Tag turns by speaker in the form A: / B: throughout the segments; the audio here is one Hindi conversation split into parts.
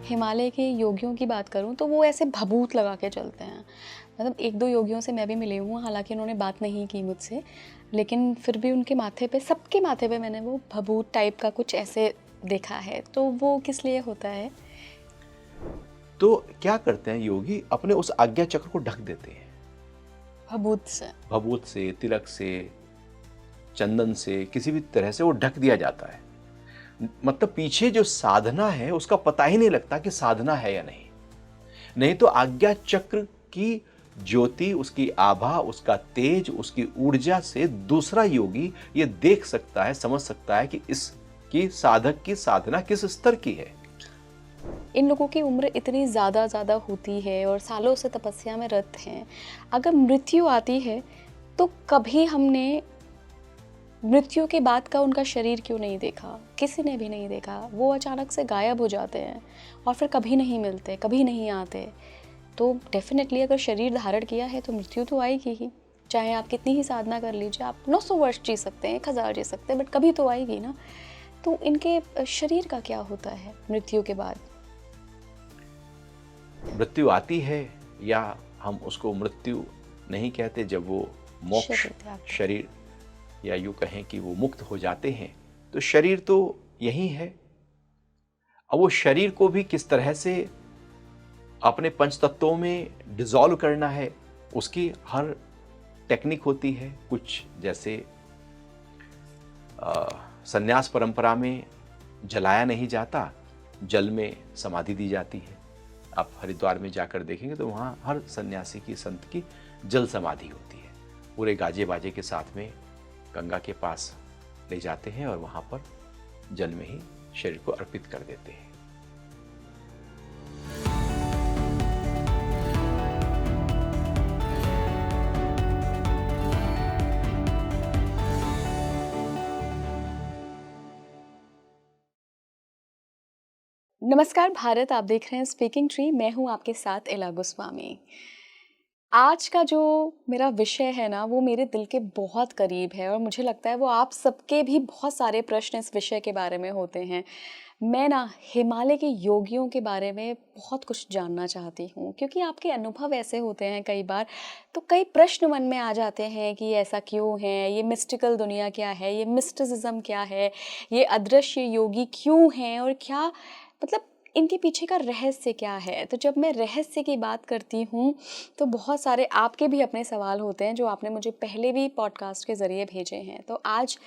A: हिमालय के योगियों की बात करूं तो वो ऐसे भभूत लगा के चलते हैं। मतलब एक दो योगियों से मैं भी मिली हूँ, हालांकि उन्होंने बात नहीं की मुझसे, लेकिन फिर भी उनके माथे पे, सबके माथे पे मैंने वो भभूत टाइप का कुछ ऐसे देखा है। तो वो किस लिए होता है?
B: तो क्या करते हैं योगी, अपने उस आज्ञा चक्र को ढक देते हैं
A: भभूत से?
B: भभूत से, तिलक से, चंदन से, किसी भी तरह से वो ढक दिया जाता है। मतलब पीछे जो साधना है उसका पता ही नहीं लगता कि साधना है या नहीं। नहीं तो आज्ञा चक्र की ज्योति, उसकी आभा, उसका तेज, उसकी ऊर्जा से दूसरा योगी ये देख सकता है, समझ सकता है कि इसकी साधक की साधना किस स्तर की है।
A: इन लोगों की उम्र इतनी ज़्यादा होती है और सालों से तपस्या में रत हैं। अगर मृत्यु आती है तो कभी हमने मृत्यु के बाद का उनका शरीर क्यों नहीं देखा? किसी ने भी नहीं देखा। वो अचानक से गायब हो जाते हैं और फिर कभी नहीं मिलते, कभी नहीं आते। तो डेफिनेटली अगर शरीर धारण किया है तो मृत्यु तो आएगी ही। चाहे आप कितनी ही साधना कर लीजिए, आप 900 वर्ष जी सकते हैं, 1000 जी सकते हैं, बट कभी तो आएगी ना। तो इनके शरीर का क्या होता है मृत्यु के बाद?
B: मृत्यु आती है, या हम उसको मृत्यु नहीं कहते, जब वो मोक्ष
A: शरीर त्याग।
B: शरीर, या यूं कहें कि वो मुक्त हो जाते हैं, तो शरीर तो यही है। अब वो शरीर को भी किस तरह से अपने पंच तत्वों में डिसॉल्व करना है, उसकी हर टेक्निक होती है। कुछ जैसे संन्यास परंपरा में जलाया नहीं जाता, जल में समाधि दी जाती है। आप हरिद्वार में जाकर देखेंगे तो वहाँ हर सन्यासी की, संत की जल समाधि होती है। पूरे गाजे बाजे के साथ में गंगा के पास ले जाते हैं और वहाँ पर जल में ही शरीर को अर्पित कर देते हैं।
A: नमस्कार भारत, आप देख रहे हैं स्पीकिंग ट्री। मैं हूं आपके साथ इला गोस्वामी। आज का जो मेरा विषय है ना, वो मेरे दिल के बहुत करीब है और मुझे लगता है वो आप सबके भी बहुत सारे प्रश्न इस विषय के बारे में होते हैं। मैं ना हिमालय के योगियों के बारे में बहुत कुछ जानना चाहती हूँ, क्योंकि आपके अनुभव ऐसे होते हैं कई बार, तो कई प्रश्न मन में आ जाते हैं कि ऐसा क्यों है, ये मिस्टिकल दुनिया क्या है, ये मिस्टिसिज्म क्या है, ये अदृश्य योगी क्यों हैं, और क्या मतलब इनके पीछे का रहस्य क्या है। तो जब मैं रहस्य की बात करती हूँ तो बहुत सारे आपके भी अपने सवाल होते हैं जो आपने मुझे पहले भी पॉडकास्ट के ज़रिए भेजे हैं। तो आज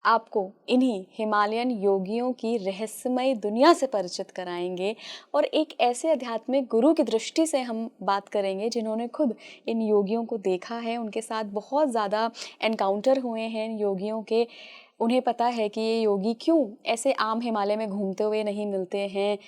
A: आपको इन्हीं हिमालयन योगियों की रहस्यमय दुनिया से परिचित कराएंगे और एक ऐसे आध्यात्मिक गुरु की दृष्टि से हम बात करेंगे जिन्होंने खुद इन योगियों को देखा है, उनके साथ बहुत ज़्यादा एनकाउंटर हुए हैं इन योगियों के। उन्हें पता है कि ये योगी क्यों ऐसे आम हिमालय में घूमते हुए नहीं मिलते हैं,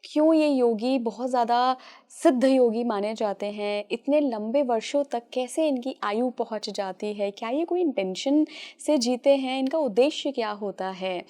A: क्यों ये योगी बहुत ज़्यादा सिद्ध योगी माने जाते हैं, इतने लंबे वर्षों तक कैसे इनकी आयु पहुंच जाती है, क्या ये कोई इंटेंशन से जीते हैं, इनका उद्देश्य क्या होता है,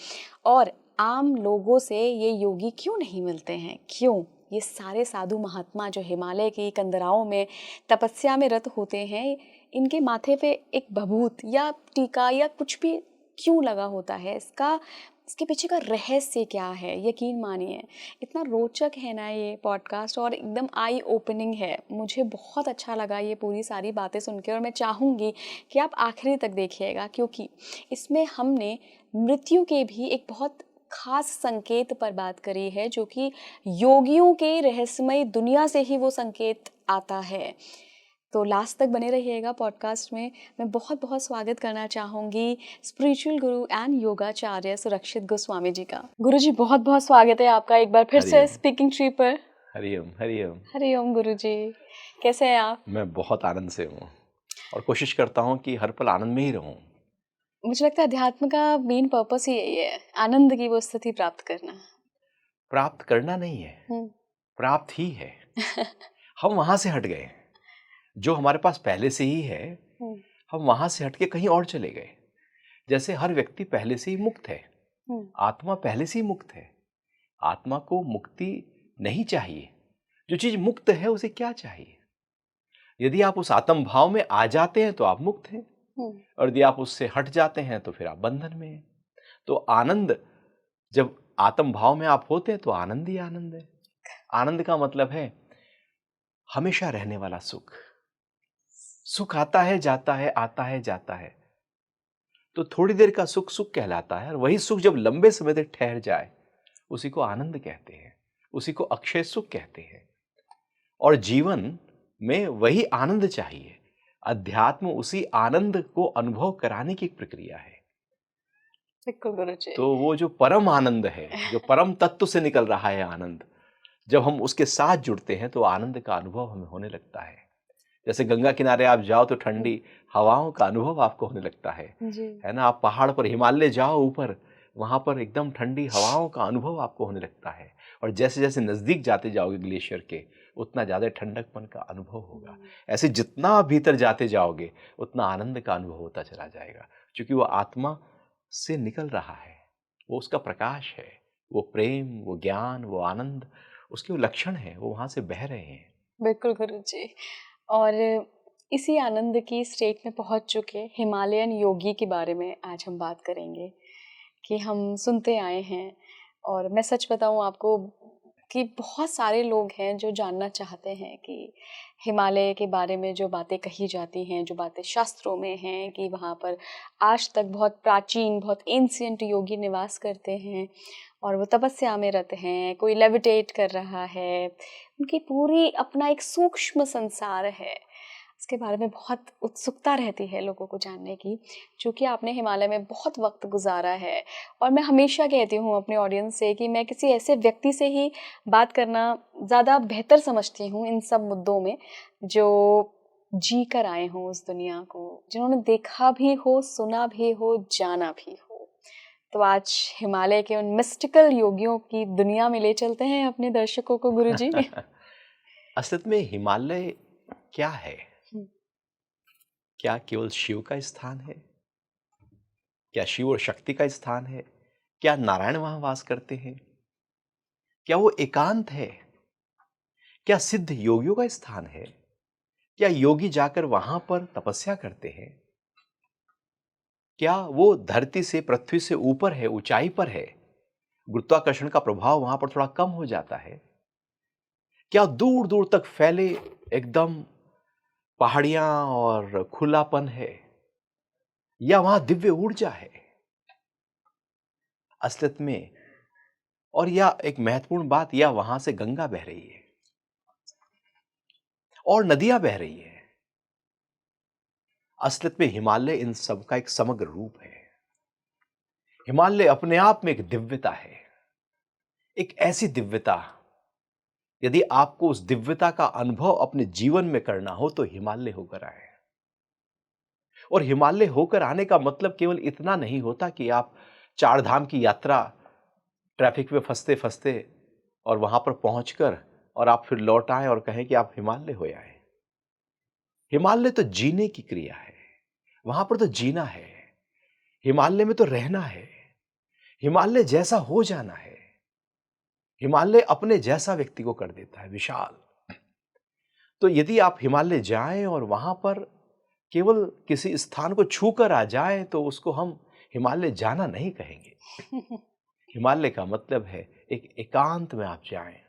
A: और आम लोगों से ये योगी क्यों नहीं मिलते हैं, क्यों ये सारे साधु महात्मा जो हिमालय की कंदराओं में तपस्या में रत होते हैं, इनके माथे पे एक भभूत या टीका या कुछ भी क्यों लगा होता है, इसके पीछे का रहस्य क्या है। यकीन मानिए इतना रोचक है ना ये पॉडकास्ट और एकदम आई ओपनिंग है। मुझे बहुत अच्छा लगा ये पूरी सारी बातें सुन के और मैं चाहूँगी कि आप आखिरी तक देखिएगा, क्योंकि इसमें हमने मृत्यु के भी एक बहुत खास संकेत पर बात करी है, जो कि योगियों के रहस्यमय दुनिया से ही वो संकेत आता है। तो लास्ट तक बने रहिएगा पॉडकास्ट में। मैं बहुत बहुत स्वागत करना चाहूँगी स्पिरिचुअल गुरु एंड योगाचार्य सुरक्षित गोस्वामी जी का। गुरु जी बहुत बहुत स्वागत है आपका एक बार फिर से स्पीकिंग ट्री पर।
B: हरिओम हरिओम।
A: हरिओम गुरु जी, कैसे हैं आप?
B: मैं बहुत आनंद से हूँ और कोशिश करता हूँ कि हर पल आनंद में ही रहूँ।
A: मुझे लगता है अध्यात्म का मेन पर्पस ही यही है, आनंद की वो स्थिति प्राप्त करना।
B: प्राप्त करना नहीं है, प्राप्त ही है। हम वहाँ से हट गए, जो हमारे पास पहले से ही है हम वहाँ से हट के कहीं और चले गए। जैसे हर व्यक्ति पहले से ही मुक्त है, आत्मा पहले से ही मुक्त है। आत्मा को मुक्ति नहीं चाहिए, जो चीज मुक्त है उसे क्या चाहिए। यदि आप उस आत्म भाव में आ जाते हैं तो आप मुक्त हैं, और यदि आप उससे हट जाते हैं तो फिर आप बंधन में हैं। तो आनंद, जब आत्म भाव में आप होते हैं तो आनंद ही आनंद है। आनंद का मतलब है हमेशा रहने वाला सुख। सुख आता है जाता है, आता है जाता है, तो थोड़ी देर का सुख सुख कहलाता है, और वही सुख जब लंबे समय तक ठहर जाए उसी को आनंद कहते हैं, उसी को अक्षय सुख कहते हैं। और जीवन में वही आनंद चाहिए। अध्यात्म उसी आनंद को अनुभव कराने की एक प्रक्रिया है।
A: बिल्कुल गुरुजी।
B: तो वो जो परम आनंद है, जो परम तत्व से निकल रहा है आनंद, जब हम उसके साथ जुड़ते हैं तो आनंद का अनुभव हमें होने लगता है। जैसे गंगा किनारे आप जाओ तो ठंडी हवाओं का अनुभव आपको होने लगता
A: जी।
B: है ना? आप पहाड़ पर हिमालय जाओ ऊपर, वहाँ पर एकदम ठंडी हवाओं का अनुभव आपको होने लगता है। और जैसे-जैसे नज़दीक जाते जाओगे ग्लेशियर के, उतना ज़्यादा ठंडकपन का अनुभव होगा। ऐसे जितना भीतर जाते जाओगे, उतना आनंद का अनुभव होता चला जाएगा, क्योंकि वो आत्मा से निकल रहा है, वो उसका प्रकाश है, वो प्रेम, वो ज्ञान, वो आनंद, उसके वो लक्षण हैं, वो वहाँ से बह रहे हैं।
A: बिल्कुल गुरुजी। और इसी आनंद की स्टेट में पहुंच चुके हिमालयन योगी के बारे में आज हम बात करेंगे कि हम सुनते आए हैं, और मैं सच बताऊं आपको कि बहुत सारे लोग हैं जो जानना चाहते हैं कि हिमालय के बारे में जो बातें कही जाती हैं, जो बातें शास्त्रों में हैं कि वहाँ पर आज तक बहुत प्राचीन, बहुत एंशिएंट योगी निवास करते हैं और वो तपस्या में रत हैं, कोई लेविटेट कर रहा है, उनकी पूरी अपना एक सूक्ष्म संसार है। इसके बारे में बहुत उत्सुकता रहती है लोगों को जानने की, चूँकि आपने हिमालय में बहुत वक्त गुजारा है। और मैं हमेशा कहती हूँ अपने ऑडियंस से कि मैं किसी ऐसे व्यक्ति से ही बात करना ज़्यादा बेहतर समझती हूँ इन सब मुद्दों में, जो जी कर आए हों उस दुनिया को, जिन्होंने देखा भी हो, सुना भी हो, जाना भी हो। तो आज हिमालय के उन मिस्टिकल योगियों की दुनिया में ले चलते हैं अपने दर्शकों को गुरुजी।
B: असल में हिमालय क्या है? क्या केवल शिव का स्थान है? क्या शिव और शक्ति का स्थान है? क्या नारायण वहां वास करते हैं? क्या वो एकांत है? क्या सिद्ध योगियों का स्थान है? क्या योगी जाकर वहां पर तपस्या करते हैं? क्या वो धरती से, पृथ्वी से ऊपर है, ऊंचाई पर है, गुरुत्वाकर्षण का प्रभाव वहां पर थोड़ा कम हो जाता है? क्या दूर दूर तक फैले एकदम पहाड़ियां और खुलापन है, या वहां दिव्य ऊर्जा है? असलियत में, और या एक महत्वपूर्ण बात, या वहां से गंगा बह रही है और नदियां बह रही है? असलियत में हिमालय इन सब का एक समग्र रूप है। हिमालय अपने आप में एक दिव्यता है, एक ऐसी दिव्यता, यदि आपको उस दिव्यता का अनुभव अपने जीवन में करना हो तो हिमालय होकर आए। और हिमालय होकर आने का मतलब केवल इतना नहीं होता कि आप चार धाम की यात्रा ट्रैफिक में फंसते फंसते और वहां पर पहुंचकर और आप फिर लौट आए और कहें कि आप हिमालय हो आए। हिमालय तो जीने की क्रिया है, वहां पर तो जीना है, हिमालय में तो रहना है, हिमालय जैसा हो जाना है। हिमालय अपने जैसा व्यक्ति को कर देता है विशाल। तो यदि आप हिमालय जाएं और वहां पर केवल किसी स्थान को छूकर आ जाएं तो उसको हम हिमालय जाना नहीं कहेंगे। हिमालय का मतलब है एक एकांत में आप जाएं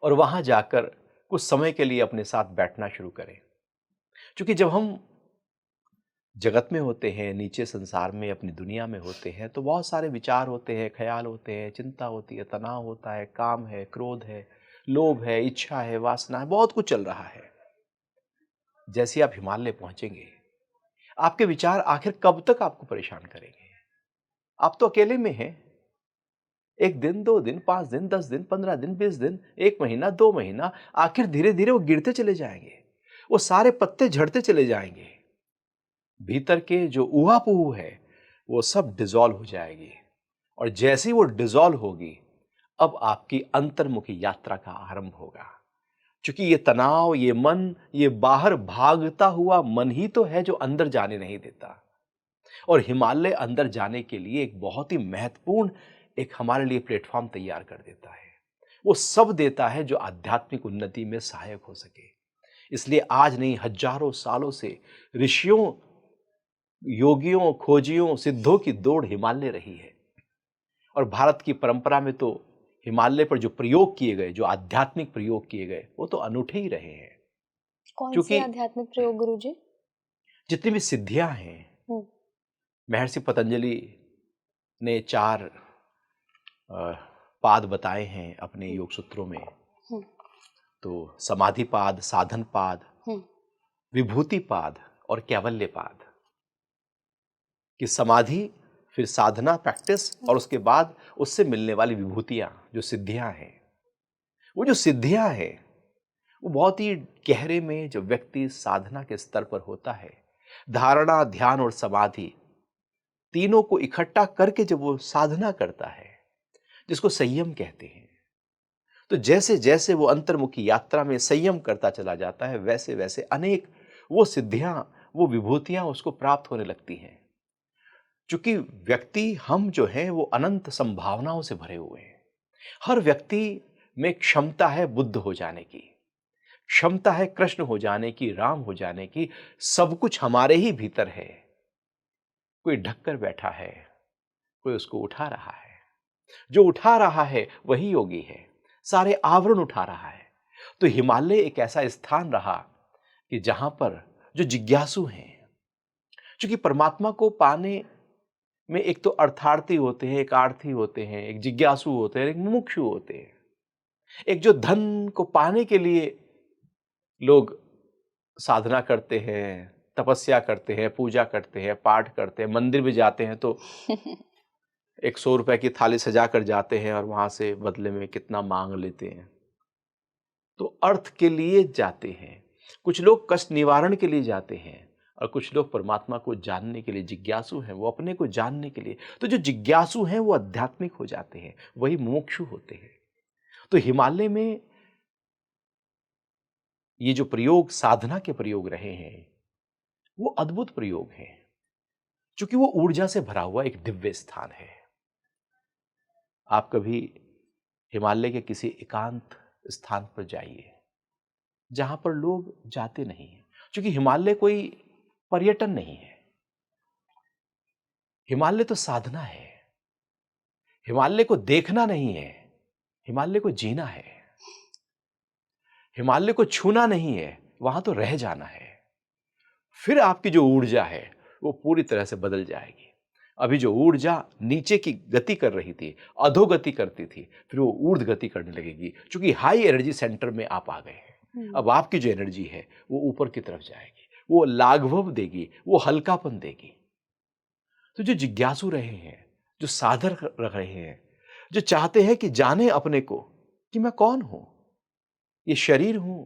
B: और वहां जाकर कुछ समय के लिए अपने साथ बैठना शुरू करें। क्योंकि जब हम जगत में होते हैं, नीचे संसार में, अपनी दुनिया में होते हैं, तो बहुत सारे विचार होते हैं, ख्याल होते हैं, चिंता होती है, तनाव होता है, काम है, क्रोध है, लोभ है, इच्छा है, वासना है, बहुत कुछ चल रहा है। जैसे आप हिमालय पहुंचेंगे, आपके विचार आखिर कब तक आपको परेशान करेंगे? आप तो अकेले में हैं। 1 दिन, 2 दिन, 5 दिन, 10 दिन, 15 दिन, 20 दिन, 1 महीना, 2 महीना, आखिर धीरे-धीरे वो गिरते चले जाएंगे। वो सारे पत्ते झड़ते चले जाएंगे। भीतर के जो ऊहा-पोह है, वो सब डिसॉल्व हो जाएगी। और जैसे ही वो डिसॉल्व होगी, अब आपकी अंतर्मुखी यात्रा का आरंभ होगा। क्योंकि ये तनाव, ये मन, ये बाहर भागता हुआ मन ही तो है जो अंदर जाने नहीं देता। और हिमालय अंदर जाने के लिए एक बहुत ही महत्वपूर्ण एक हमारे लिए प्लेटफॉर्म तैयार कर देता है। वो सब देता है जो आध्यात्मिक उन्नति में सहायक हो सके। इसलिए आज नहीं, हजारों सालों से ऋषियों, योगियों, खोजियों, सिद्धों की दौड़ हिमालय रही है। और भारत की परंपरा में तो हिमालय पर जो प्रयोग किए गए, जो आध्यात्मिक प्रयोग किए गए, वो तो अनूठे ही रहे हैं।
A: कौन से
B: क्योंकि
A: आध्यात्मिक प्रयोग गुरुजी?
B: जितनी भी सिद्धियां हैं,
A: हम्म।
B: महर्षि पतंजलि ने 4 पाद बताए हैं अपने योग सूत्रों में।
A: हम्म।
B: तो समाधि पाद, साधन पाद,
A: हम्म।
B: विभूति पाद और कैवल्य पाद। कि समाधि, फिर साधना, प्रैक्टिस, और उसके बाद उससे मिलने वाली विभूतियां, जो सिद्धियां हैं। वो जो सिद्धियां हैं वो बहुत ही गहरे में, जो व्यक्ति साधना के स्तर पर होता है, धारणा, ध्यान और समाधि तीनों को इकट्ठा करके जब वो साधना करता है, जिसको संयम कहते हैं, तो जैसे जैसे वो अंतर्मुखी यात्रा में संयम करता चला जाता है, वैसे वैसे अनेक वो सिद्धियां, वो विभूतियां उसको प्राप्त होने लगती हैं। क्योंकि व्यक्ति, हम जो हैं वो अनंत संभावनाओं से भरे हुए हैं। हर व्यक्ति में क्षमता है बुद्ध हो जाने की, क्षमता है कृष्ण हो जाने की, राम हो जाने की। सब कुछ हमारे ही भीतर है। कोई ढककर बैठा है, कोई उसको उठा रहा है। जो उठा रहा है वही योगी है, सारे आवरण उठा रहा है। तो हिमालय एक ऐसा स्थान रहा कि जहां पर जो जिज्ञासु हैं, क्योंकि परमात्मा को पाने में एक तो अर्थार्थी होते हैं, एक आर्थी होते हैं, एक जिज्ञासु होते हैं, एक मुमुक्षु होते हैं। एक जो धन को पाने के लिए लोग साधना करते हैं, तपस्या करते हैं, पूजा करते हैं, पाठ करते हैं, मंदिर भी जाते हैं तो एक 100 रुपए की थाली सजा कर जाते हैं और वहां से बदले में कितना मांग लेते हैं। तो अर्थ के लिए जाते हैं। कुछ लोग कष्ट निवारण के लिए जाते हैं और कुछ लोग परमात्मा को जानने के लिए जिज्ञासु हैं, वो अपने को जानने के लिए। तो जो जिज्ञासु हैं वो आध्यात्मिक हो जाते हैं, वही मोक्षु होते हैं। तो हिमालय में ये जो प्रयोग, साधना के प्रयोग रहे हैं, वो अद्भुत प्रयोग हैं, क्योंकि वो ऊर्जा से भरा हुआ एक दिव्य स्थान है। आप कभी हिमालय के किसी एकांत स्थान पर जाइए जहां पर लोग जाते नहीं हैं, क्योंकि हिमालय कोई पर्यटन नहीं है। हिमालय तो साधना है। हिमालय को देखना नहीं है, हिमालय को जीना है। हिमालय को छूना नहीं है, वहां तो रह जाना है। फिर आपकी जो ऊर्जा है वो पूरी तरह से बदल जाएगी। अभी जो ऊर्जा नीचे की गति कर रही थी, अधोगति करती थी, फिर वो ऊर्ध्व गति करने लगेगी, क्योंकि हाई एनर्जी सेंटर में आप आ गए हैं। अब आपकी जो एनर्जी है वो ऊपर की तरफ जाएगी, वो लाघव देगी, वो हल्कापन देगी। तो जो जिज्ञासु रहे हैं, जो साधक रह रहे हैं, जो चाहते हैं कि जाने अपने को कि मैं कौन हूं, ये शरीर हूं,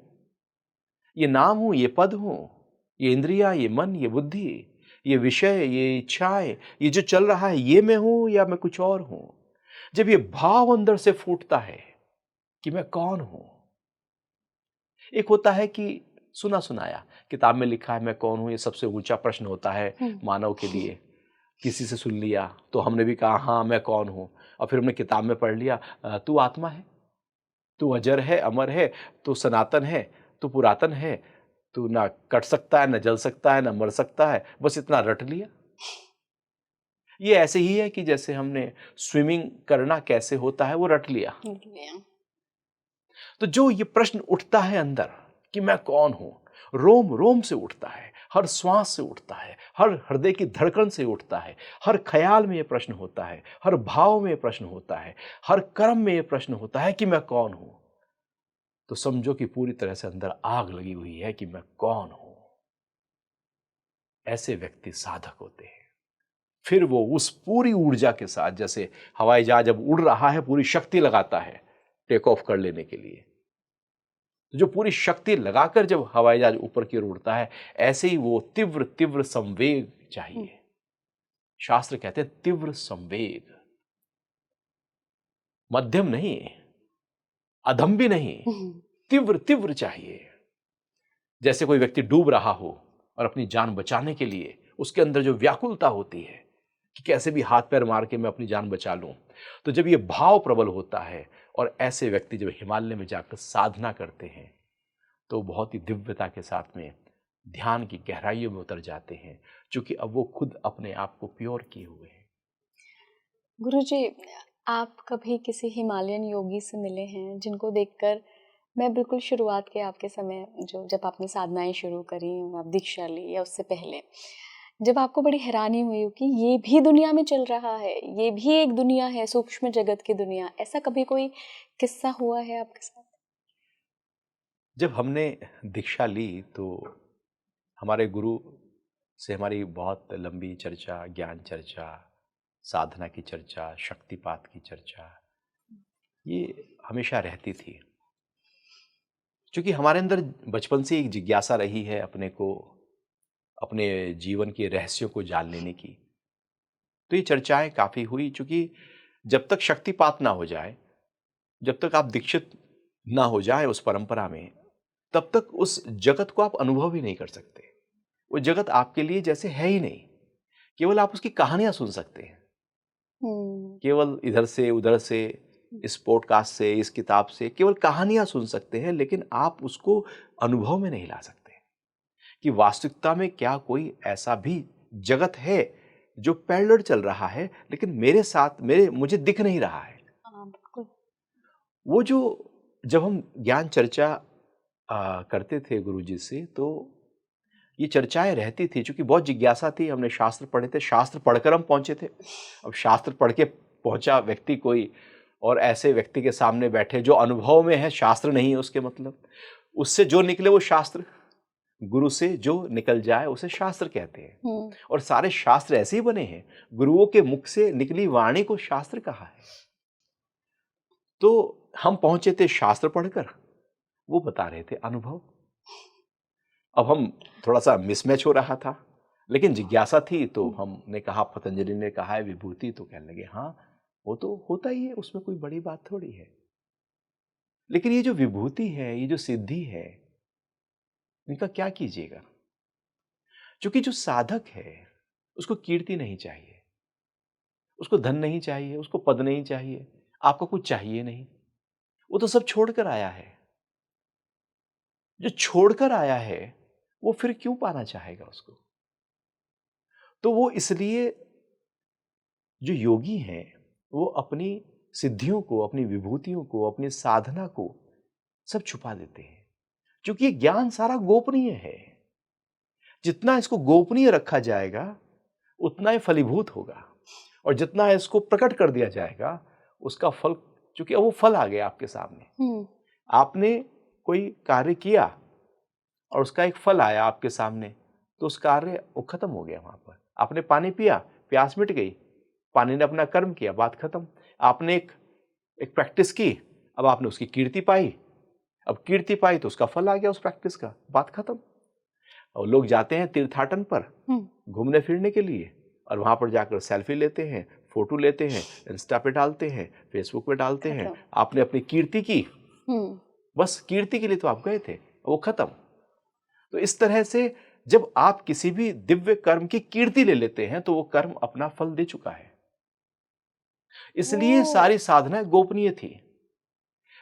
B: ये नाम हूं, ये पद हूं, ये इंद्रियां, ये मन, ये बुद्धि, ये विषय, ये इच्छाएं, ये जो चल रहा है, ये मैं हूं या मैं कुछ और हूं। जब ये भाव अंदर से फूटता है कि मैं कौन हूं। एक होता है कि सुना सुनाया, किताब में लिखा है मैं कौन हूं, ये सबसे ऊंचा प्रश्न होता है मानव के लिए। किसी से सुन लिया तो हमने भी कहा हाँ मैं कौन हूं, और फिर हमने किताब में पढ़ लिया तू आत्मा है, तू अजर है, अमर है, तू सनातन है, तू पुरातन है, तू ना कट सकता है, ना जल सकता है, ना मर सकता है। बस इतना रट लिया। ये ऐसे ही है कि जैसे हमने स्विमिंग करना कैसे होता है वो रट लिया। तो जो ये प्रश्न उठता है अंदर कि मैं कौन हूं, रोम रोम से उठता है, हर श्वास से उठता है, हर हृदय की धड़कन से उठता है, हर ख्याल में ये प्रश्न होता है, हर भाव में ये प्रश्न होता है, हर कर्म में ये प्रश्न होता है कि मैं कौन हूं। तो समझो कि पूरी तरह से अंदर आग लगी हुई है कि मैं कौन हूं। ऐसे व्यक्ति साधक होते हैं। फिर वो उस पूरी ऊर्जा के साथ, जैसे हवाई जहाज जब उड़ रहा है पूरी शक्ति लगाता है टेक ऑफ कर लेने के लिए, तो जो पूरी शक्ति लगाकर जब हवाई जहाज ऊपर की ओर उड़ता है, ऐसे ही वो तीव्र तीव्र संवेग चाहिए। शास्त्र कहते हैं तीव्र संवेग, मध्यम नहीं, अधम भी नहीं, तीव्र तीव्र चाहिए। जैसे कोई व्यक्ति डूब रहा हो और अपनी जान बचाने के लिए उसके अंदर जो व्याकुलता होती है कि कैसे भी हाथ पैर मार के मैं अपनी जान बचा लूं, तो जब ये भाव प्रबल होता है और ऐसे व्यक्ति जब हिमालय में जाकर साधना करते हैं तो बहुत ही दिव्यता के साथ में ध्यान की गहराइयों में उतर जाते हैं, क्योंकि अब वो खुद अपने आप को प्योर किए हुए हैं।
A: गुरुजी, आप कभी किसी हिमालयन योगी से मिले हैं जिनको देखकर मैं बिल्कुल शुरुआत के आपके समय जो जब आपने साधनाएं शुरू करी आप दीक्षा ली या उससे पहले जब आपको बड़ी हैरानी हुई हो कि ये भी दुनिया में चल रहा है, ये भी एक दुनिया है, सूक्ष्म जगत की दुनिया, ऐसा कभी कोई किस्सा हुआ है आपके साथ?
B: जब हमने दीक्षा ली तो हमारे गुरु से हमारी बहुत लंबी चर्चा, ज्ञान चर्चा, साधना की चर्चा, शक्तिपात की चर्चा, ये हमेशा रहती थी। क्योंकि हमारे अंदर बचपन से एक जिज्ञासा रही है अपने जीवन के रहस्यों को जान लेने की। तो ये चर्चाएँ काफ़ी हुई, चूँकि जब तक शक्तिपात ना हो जाए, जब तक आप दीक्षित ना हो जाएँ उस परंपरा में, तब तक उस जगत को आप अनुभव ही नहीं कर सकते। वो जगत आपके लिए जैसे है ही नहीं, केवल आप उसकी कहानियाँ सुन सकते हैं। केवल इधर से, उधर से, इस पॉडकास्ट से, इस किताब से केवल कहानियाँ सुन सकते हैं, लेकिन आप उसको अनुभव में नहीं ला सकते कि वास्तविकता में क्या कोई ऐसा भी जगत है जो पैरेलल चल रहा है, लेकिन मेरे साथ मुझे दिख नहीं रहा है।
A: हाँ, बिल्कुल।
B: वो जो जब हम ज्ञान चर्चा करते थे गुरुजी से, तो ये चर्चाएँ रहती थी, चूँकि बहुत जिज्ञासा थी, हमने शास्त्र पढ़े थे, शास्त्र पढ़कर हम पहुँचे थे। अब शास्त्र पढ़ के पहुँचा व्यक्ति कोई और ऐसे व्यक्ति के सामने बैठे जो अनुभव में है, शास्त्र नहीं है उसके मतलब, उससे जो निकले वो शास्त्र, गुरु से जो निकल जाए उसे शास्त्र कहते हैं। और सारे शास्त्र ऐसे ही बने हैं, गुरुओं के मुख से निकली वाणी को शास्त्र कहा है। तो हम पहुँचे थे शास्त्र पढ़कर, वो बता रहे थे अनुभव। अब हम थोड़ा-सा मिसमैच हो रहा था, लेकिन जिज्ञासा थी, तो हमने कहा, पतंजलि ने कहा है विभूति, तो कहने लगे हाँ, वो तो होता ही है, उसमें कोई बड़ी बात थोड़ी है। लेकिन ये जो विभूति है, ये जो सिद्धि है, इनका क्या कीजिएगा? क्योंकि जो साधक है, उसको कीर्ति नहीं चाहिए, उसको धन नहीं चाहिए, उसको पद नहीं चाहिए, आपको कुछ चाहिए नहीं। वो तो सब छोड़कर आया है। जो छोड़कर आया है, वो फिर क्यों पाना चाहेगा उसको? तो वो इसलिए जो योगी हैं, वो अपनी सिद्धियों को, अपनी विभूतियों को, अपनी साधना को सब छुपा देते हैं। क्योंकि ये ज्ञान सारा गोपनीय है। जितना इसको गोपनीय रखा जाएगा, उतना ये फलीभूत होगा। और जितना इसको प्रकट कर दिया जाएगा, उसका फल, चूंकि अब वो फल आ गया आपके सामने। आपने कोई कार्य किया और उसका एक फल आया आपके सामने, तो उस कार्य वो खत्म हो गया वहां पर। आपने पानी पिया, प्यास मिट गई, पानी ने अपना कर्म किया, बात खत्म। आपने एक प्रैक्टिस की, अब आपने उसकी कीर्ति पाई, अब कीर्ति पाई तो उसका फल आ गया उस प्रैक्टिस का, बात खत्म। और लोग जाते हैं तीर्थाटन पर घूमने फिरने के लिए, और वहां पर जाकर सेल्फी लेते हैं, फोटो लेते हैं, इंस्टा पे डालते हैं, फेसबुक पे डालते हैं। आपने अपनी कीर्ति की, बस कीर्ति के लिए तो आप गए थे, वो खत्म। तो इस तरह से जब आप किसी भी दिव्य कर्म की कीर्ति ले लेते हैं, तो वो कर्म अपना फल दे चुका है। इसलिए सारी साधना गोपनीय थी,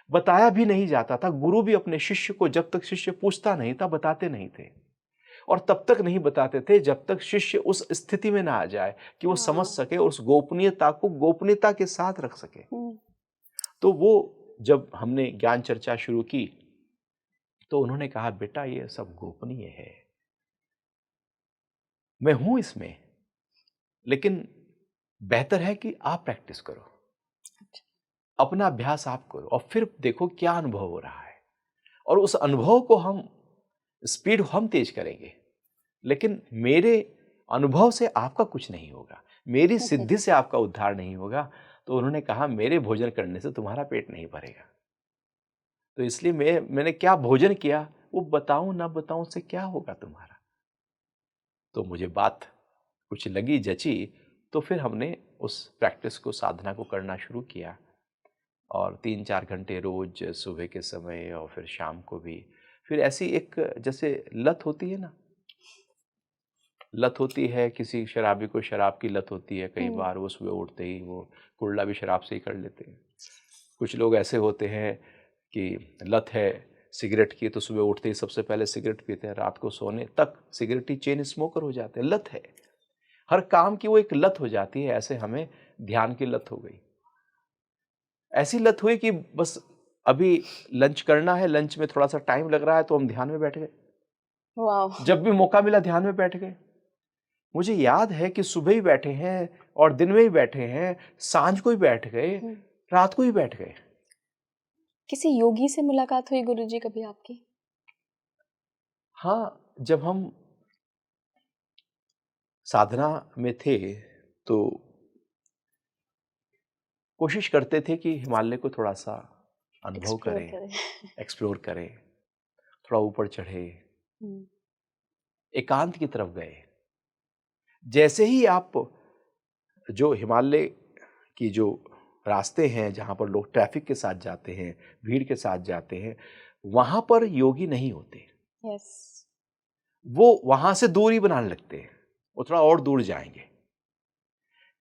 B: बताया भी नहीं जाता था। गुरु भी अपने शिष्य को, जब तक शिष्य पूछता नहीं था, बताते नहीं थे। और तब तक नहीं बताते थे जब तक शिष्य उस स्थिति में ना आ जाए कि वो समझ सके और उस गोपनीयता को गोपनीयता के साथ रख सके। तो वो जब हमने ज्ञान चर्चा शुरू की, तो उन्होंने कहा, बेटा ये सब गोपनीय है, मैं हूं इसमें, लेकिन बेहतर है कि आप प्रैक्टिस करो, अपना अभ्यास आप करो, और फिर देखो क्या अनुभव हो रहा है। और उस अनुभव को स्पीड हम तेज करेंगे, लेकिन मेरे अनुभव से आपका कुछ नहीं होगा, मेरी सिद्धि से आपका उद्धार नहीं होगा। तो उन्होंने कहा, मेरे भोजन करने से तुम्हारा पेट नहीं भरेगा। तो इसलिए मैंने क्या भोजन किया, वो बताऊं ना बताऊं से क्या होगा तुम्हारा। तो मुझे बात कुछ लगी, जची, तो फिर हमने उस प्रैक्टिस को, साधना को करना शुरू किया। और 3-4 घंटे रोज, सुबह के समय और फिर शाम को भी। फिर ऐसी एक जैसे लत होती है ना, लत होती है, किसी शराबी को शराब की लत होती है, कई बार वो सुबह उठते ही वो कुल्ला भी शराब से ही कर लेते हैं। कुछ लोग ऐसे होते हैं कि लत है सिगरेट की, तो सुबह उठते ही सबसे पहले सिगरेट पीते हैं, रात को सोने तक सिगरेट ही चेन स्मोकर हो जाते हैं। लत है, हर काम की वो एक लत हो जाती है। ऐसे हमें ध्यान की लत हो गई। ऐसी लत हुई कि बस अभी लंच करना है, लंच में थोड़ा सा टाइम लग रहा है तो हम ध्यान में बैठ गए।
A: वाह।
B: जब भी मौका मिला ध्यान में बैठ गए। मुझे याद है कि सुबह ही बैठे हैं और दिन में ही बैठे हैं, सांझ को ही बैठ गए, रात को ही बैठ गए।
A: किसी योगी से मुलाकात हुई गुरुजी कभी आपकी?
B: हाँ, जब हम साधना में थे तो कोशिश करते थे कि हिमालय को थोड़ा सा अनुभव
A: एक्सप्लोर
B: करें,
A: करें।
B: एक्सप्लोर करें, थोड़ा ऊपर चढ़े, एकांत की तरफ गए। जैसे ही आप जो हिमालय की जो रास्ते हैं जहाँ पर लोग ट्रैफिक के साथ जाते हैं, भीड़ के साथ जाते हैं, वहाँ पर योगी नहीं होते।
A: यस।
B: वो वहाँ से दूरी बनाने लगते हैं, वो थोड़ा और दूर जाएँगे।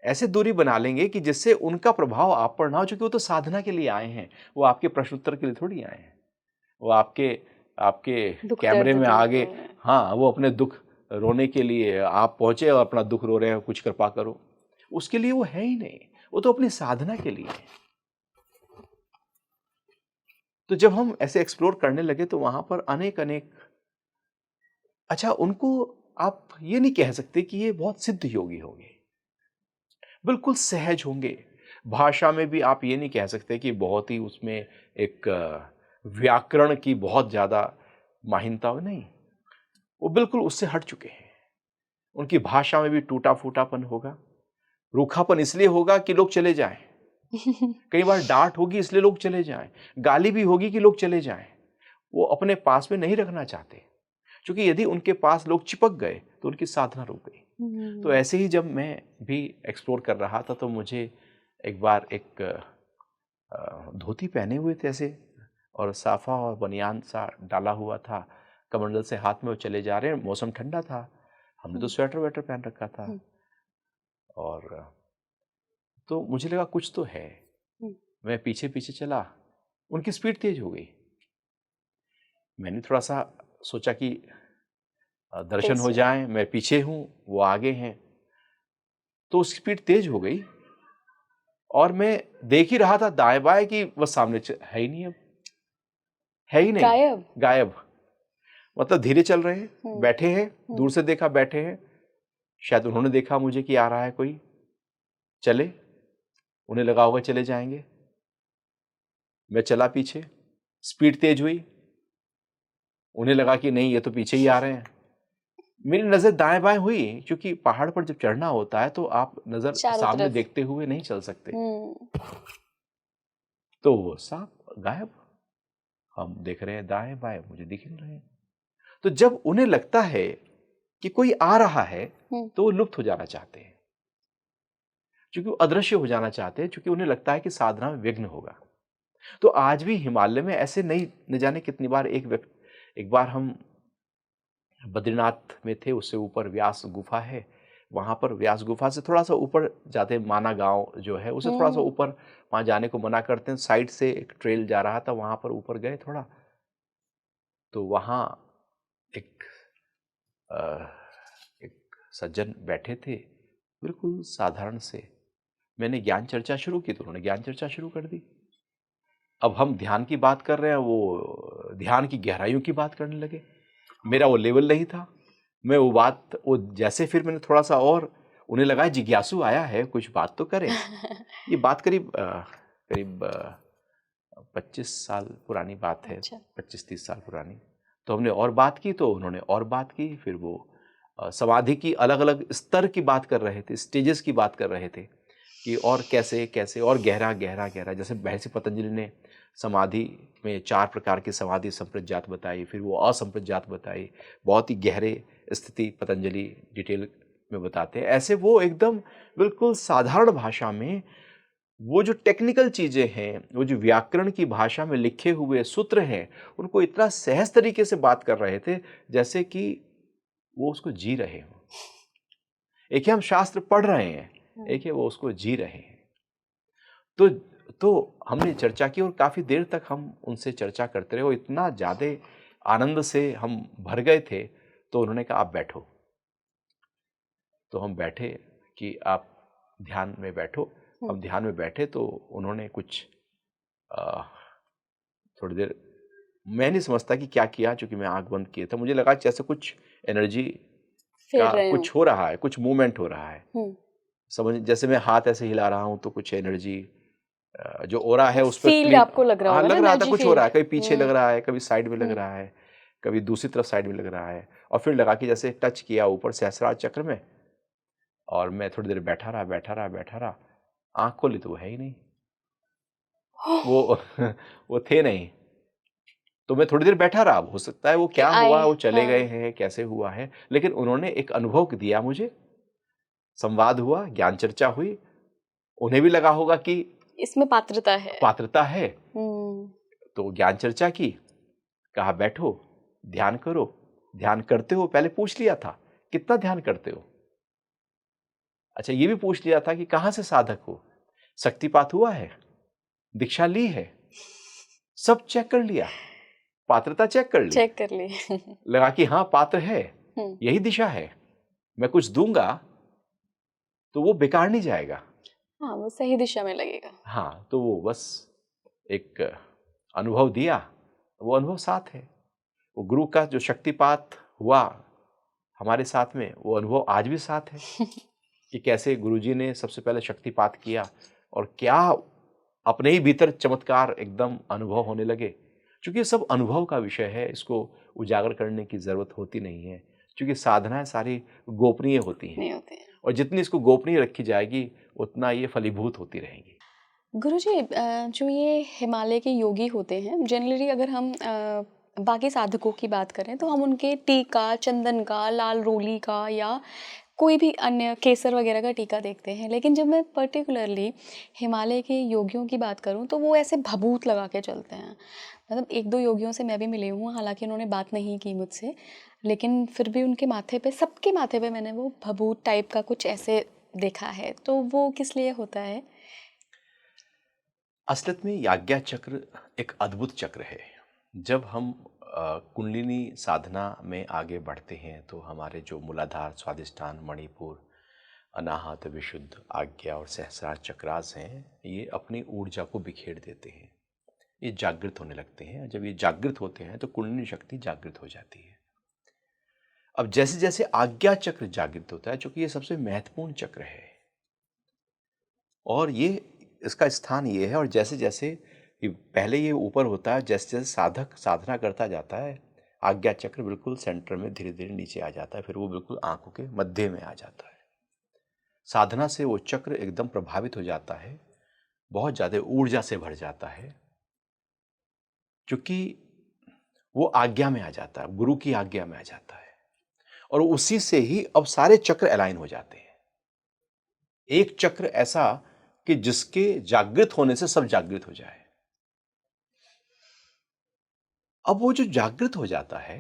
B: ऐसे दूरी बना लेंगे कि जिससे उनका प्रभाव आप पर ना हो, चूँकि वो तो साधना के लिए आए हैं, वो आपके प्रश्न उत्तर के लिए थोड़ी आए हैं। वो आपके आपके
A: दुख
B: कैमरे
A: दर्द
B: में
A: दूर
B: आगे,
A: करना है।
B: हाँ, वो अपने दुख रोने के लिए आप पहुँचे और अपना दुख रो रहे हैं, कुछ कृपा करो। उसके लिए वो है ही नहीं, वो तो अपनी साधना के लिए है। तो जब हम ऐसे एक्सप्लोर करने लगे तो वहाँ पर अनेक-अनेक, अच्छा, उनको आप ये नहीं कह सकते कि ये बहुत सिद्ध योगी होंगे। बिल्कुल सहज होंगे। भाषा में भी आप ये नहीं कह सकते कि बहुत ही उसमें एक व्याकरण की बहुत ज़्यादा माहिनता हो, नहीं। वो बिल्कुल उससे हट चुके हैं। उनकी भाषा में भी टूटा-फूटापन होगा। रूखापन इसलिए होगा कि लोग चले जाएँ। कई बार डाँट होगी इसलिए लोग चले जाएँ। गाली भी होगी कि लोग चले जाएँ। वो अपने पास में नहीं रखना चाहते। क्योंकि यदि उनके पास लोग चिपक गए तो उनकी साधना रुक गई। तो ऐसे ही जब मैं भी एक्सप्लोर कर रहा था तो मुझे एक बार एक धोती पहने हुए थे ऐसे, और साफा और बनियान सा डाला हुआ था, कमंडल से हाथ में वो चले जा रहे हैं। मौसम ठंडा था, हमने तो स्वेटर वेटर पहन रखा था। और तो मुझे लगा कुछ तो है। मैं पीछे पीछे चला, उनकी स्पीड तेज हो गई। मैंने थोड़ा सा सोचा कि दर्शन हो जाएं, मैं पीछे हूँ, वो आगे हैं। तो स्पीड तेज हो गई और मैं देख ही रहा था दाएं बाएं कि वो सामने है ही नहीं, अब है ही नहीं,
A: गायब।
B: गायब। मतलब धीरे चल रहे हैं, बैठे हैं, दूर से देखा बैठे हैं, शायद उन्होंने देखा मुझे कि आ रहा है कोई, चले, उन्हें लगा होगा चले जाएंगे। मैं चला पीछे, स्पीड तेज हुई, उन्हें लगा कि नहीं ये तो पीछे ही आ रहे हैं। मेरी नजर दाएं बाएं हुई, क्योंकि पहाड़ पर जब चढ़ना होता है तो आप नजर सामने देखते हुए नहीं चल सकते। तो वो साफ गायब। हम देख रहे हैं दाएं बाएं, मुझे दिख नहीं रहे। तो जब उन्हें लगता है कि कोई आ रहा है तो वो लुप्त हो जाना चाहते हैं, क्योंकि वो अदृश्य हो जाना चाहते हैं, क्योंकि उन्हें लगता है कि साधना में विघ्न होगा। तो आज भी हिमालय में ऐसे नहीं, न जाने कितनी बार एक बार हम बद्रीनाथ में थे, उससे ऊपर व्यास गुफा है, वहाँ पर व्यास गुफा से थोड़ा सा ऊपर जाते, माना गांव जो है उससे थोड़ा सा ऊपर, वहाँ जाने को मना करते हैं। साइड से एक ट्रेल जा रहा था, वहाँ पर ऊपर गए थोड़ा, तो वहाँ एक एक सज्जन बैठे थे, बिल्कुल साधारण से। मैंने ज्ञान चर्चा शुरू की तो उन्होंने ज्ञान चर्चा शुरू कर दी। अब हम ध्यान की बात कर रहे हैं, वो ध्यान की गहराइयों की बात करने लगे। मेरा वो लेवल नहीं था। मैं वो जैसे फिर मैंने थोड़ा सा, और उन्हें लगा जिज्ञासु आया है, कुछ बात तो करें। ये बात करीब 25 साल पुरानी बात है। अच्छा। 25-30 साल पुरानी। तो हमने और बात की, तो उन्होंने और बात की। फिर वो समाधि की अलग अलग स्तर की बात कर रहे थे, स्टेजेस की बात कर रहे थे कि और कैसे कैसे और गहरा गहरा गहरा। जैसे महर्षि पतंजलि ने समाधि में 4 प्रकार की समाधि संप्रज्ञात बताई, फिर वो असंप्रज्ञात बताई। बहुत ही गहरे स्थिति पतंजलि डिटेल में बताते हैं। ऐसे वो एकदम बिल्कुल साधारण भाषा में वो जो टेक्निकल चीज़ें हैं, वो जो व्याकरण की भाषा में लिखे हुए सूत्र हैं, उनको इतना सहज तरीके से बात कर रहे थे जैसे कि वो उसको जी रहे हों। एक है हम शास्त्र पढ़ रहे हैं, एक है वो उसको जी रहे हैं। तो हमने चर्चा की और काफ़ी देर तक हम उनसे चर्चा करते रहे और इतना ज़्यादा आनंद से हम भर गए थे। तो उन्होंने कहा आप बैठो। तो हम बैठे कि आप ध्यान में बैठो। हम ध्यान में बैठे तो उन्होंने कुछ अ, थोड़ी देर मैं नहीं समझता कि क्या किया, चूँकि मैं आँख बंद किए था। मुझे लगा जैसे कुछ एनर्जी
A: फिर
B: का
A: रहे हो।
B: कुछ हो रहा है, कुछ मूवमेंट हो रहा है।
A: हुँ।
B: समझ जैसे मैं हाथ ऐसे हिला रहा हूँ तो कुछ एनर्जी जो ऑरा है उस पे
A: फ़ील्ड
B: क्लिक,
A: आपको लग रहा
B: हाँ,
A: होगा ना,
B: लग रहा था
A: एनर्जी
B: कुछ हो रहा
A: फ़ील्ड।
B: है, कभी पीछे लग
A: हुँ,
B: रहा है, कभी साइड में लग
A: हुँ।
B: रहा है, कभी दूसरी तरफ साइड में लग रहा है, और फिर लगा कि जैसे टच किया ऊपर सहस्रार चक्र में, और मैं थोड़ी देर बैठा रहा, बैठा रहा, बैठा रहा। आँख खोली तो वो है ही नहीं। वो वो थे नहीं। तो मैं थोड़ी देर बैठा रहा, अब हो सकता है वो
A: कि
B: क्या
A: आए
B: हुआ, वो चले गए
A: हाँ,
B: हैं, कैसे हुआ है, लेकिन उन्होंने एक अनुभव दिया मुझे, संवाद हुआ, ज्ञान चर्चा हुई, उन्हें भी लगा होगा कि
A: इसमें पात्रता है।
B: पात्रता है,
A: हुँ।
B: तो ज्ञान चर्चा की, कहा बैठो, ध्यान करो, ध्यान करते हो, पहले पूछ लिया था, कितना ध्यान करते हो? अच्छा ये भी पूछ लिया था कि कहाँ से साधक हो? शक्तिपात हुआ है? दीक्षा ली है? सब चेक कर लिया, पात्रता चेक कर ली,
A: चेक कर ली।
B: लगा कि हाँ पात्र है,
A: हुँ।
B: यही दिशा है, मैं कुछ दूँगा तो वो बेकार नहीं जाएगा।
A: हाँ, वो सही दिशा में लगेगा।
B: हाँ, तो वो बस एक अनुभव दिया, वो अनुभव साथ है। वो गुरु का जो शक्तिपात हुआ हमारे साथ में, वो अनुभव आज भी साथ है कि कैसे गुरुजी ने सबसे पहले शक्तिपात किया और क्या अपने ही भीतर चमत्कार एकदम अनुभव होने लगे। क्योंकि ये सब अनुभव का विषय है, इसको उजागर करने की ज़रूरत होती नहीं है, क्योंकि साधनाएँ सारी गोपनीय होती हैं
A: नहीं होते हैं।
B: और जितनी इसको गोपनीय रखी जाएगी, उतना ये फलीभूत होती रहेंगी।
A: गुरुजी जो ये हिमालय के योगी होते हैं, जनरली अगर हम बाकी साधकों की बात करें तो हम उनके टीका, चंदन का, लाल रोली का या कोई भी अन्य केसर वगैरह का टीका देखते हैं। लेकिन जब मैं पर्टिकुलरली हिमालय के योगियों की बात करूँ तो वो ऐसे भभूत लगा के चलते हैं। मतलब 1-2 योगियों से मैं भी मिली हूँ, हालाँकि उन्होंने बात नहीं की मुझसे, लेकिन फिर भी उनके माथे पे, सबके माथे पे मैंने वो भभूत टाइप का कुछ ऐसे देखा है। तो वो किस लिए होता है?
B: असलियत में याज्ञा चक्र एक अद्भुत चक्र है। जब हम कुंडलिनी साधना में आगे बढ़ते हैं तो हमारे जो मूलाधार, स्वादिष्ठान, मणिपुर, अनाहत, विशुद्ध, आज्ञा और सहस्रार चक्रास हैं, ये अपनी ऊर्जा को बिखेर देते हैं। ये जागृत होने लगते हैं, और जब ये जागृत होते हैं तो कुंडलिनी शक्ति जागृत हो जाती है। अब जैसे जैसे आज्ञा चक्र जागृत होता है, चूंकि ये सबसे महत्वपूर्ण चक्र है और ये इसका स्थान ये है, और जैसे जैसे पहले ये ऊपर होता है, जैसे जैसे साधक साधना करता जाता है, आज्ञा चक्र बिल्कुल सेंटर में धीरे धीरे नीचे आ जाता है, फिर वो बिल्कुल आंखों के मध्य में आ जाता है। साधना से वो चक्र एकदम प्रभावित हो जाता है, बहुत ज़्यादा ऊर्जा से भर जाता है, क्योंकि वो आज्ञा में आ जाता है, गुरु की आज्ञा में आ जाता है, और उसी से ही अब सारे चक्र अलाइन हो जाते हैं। एक चक्र ऐसा कि जिसके जागृत होने से सब जागृत हो जाए। अब वो जो जागृत हो जाता है,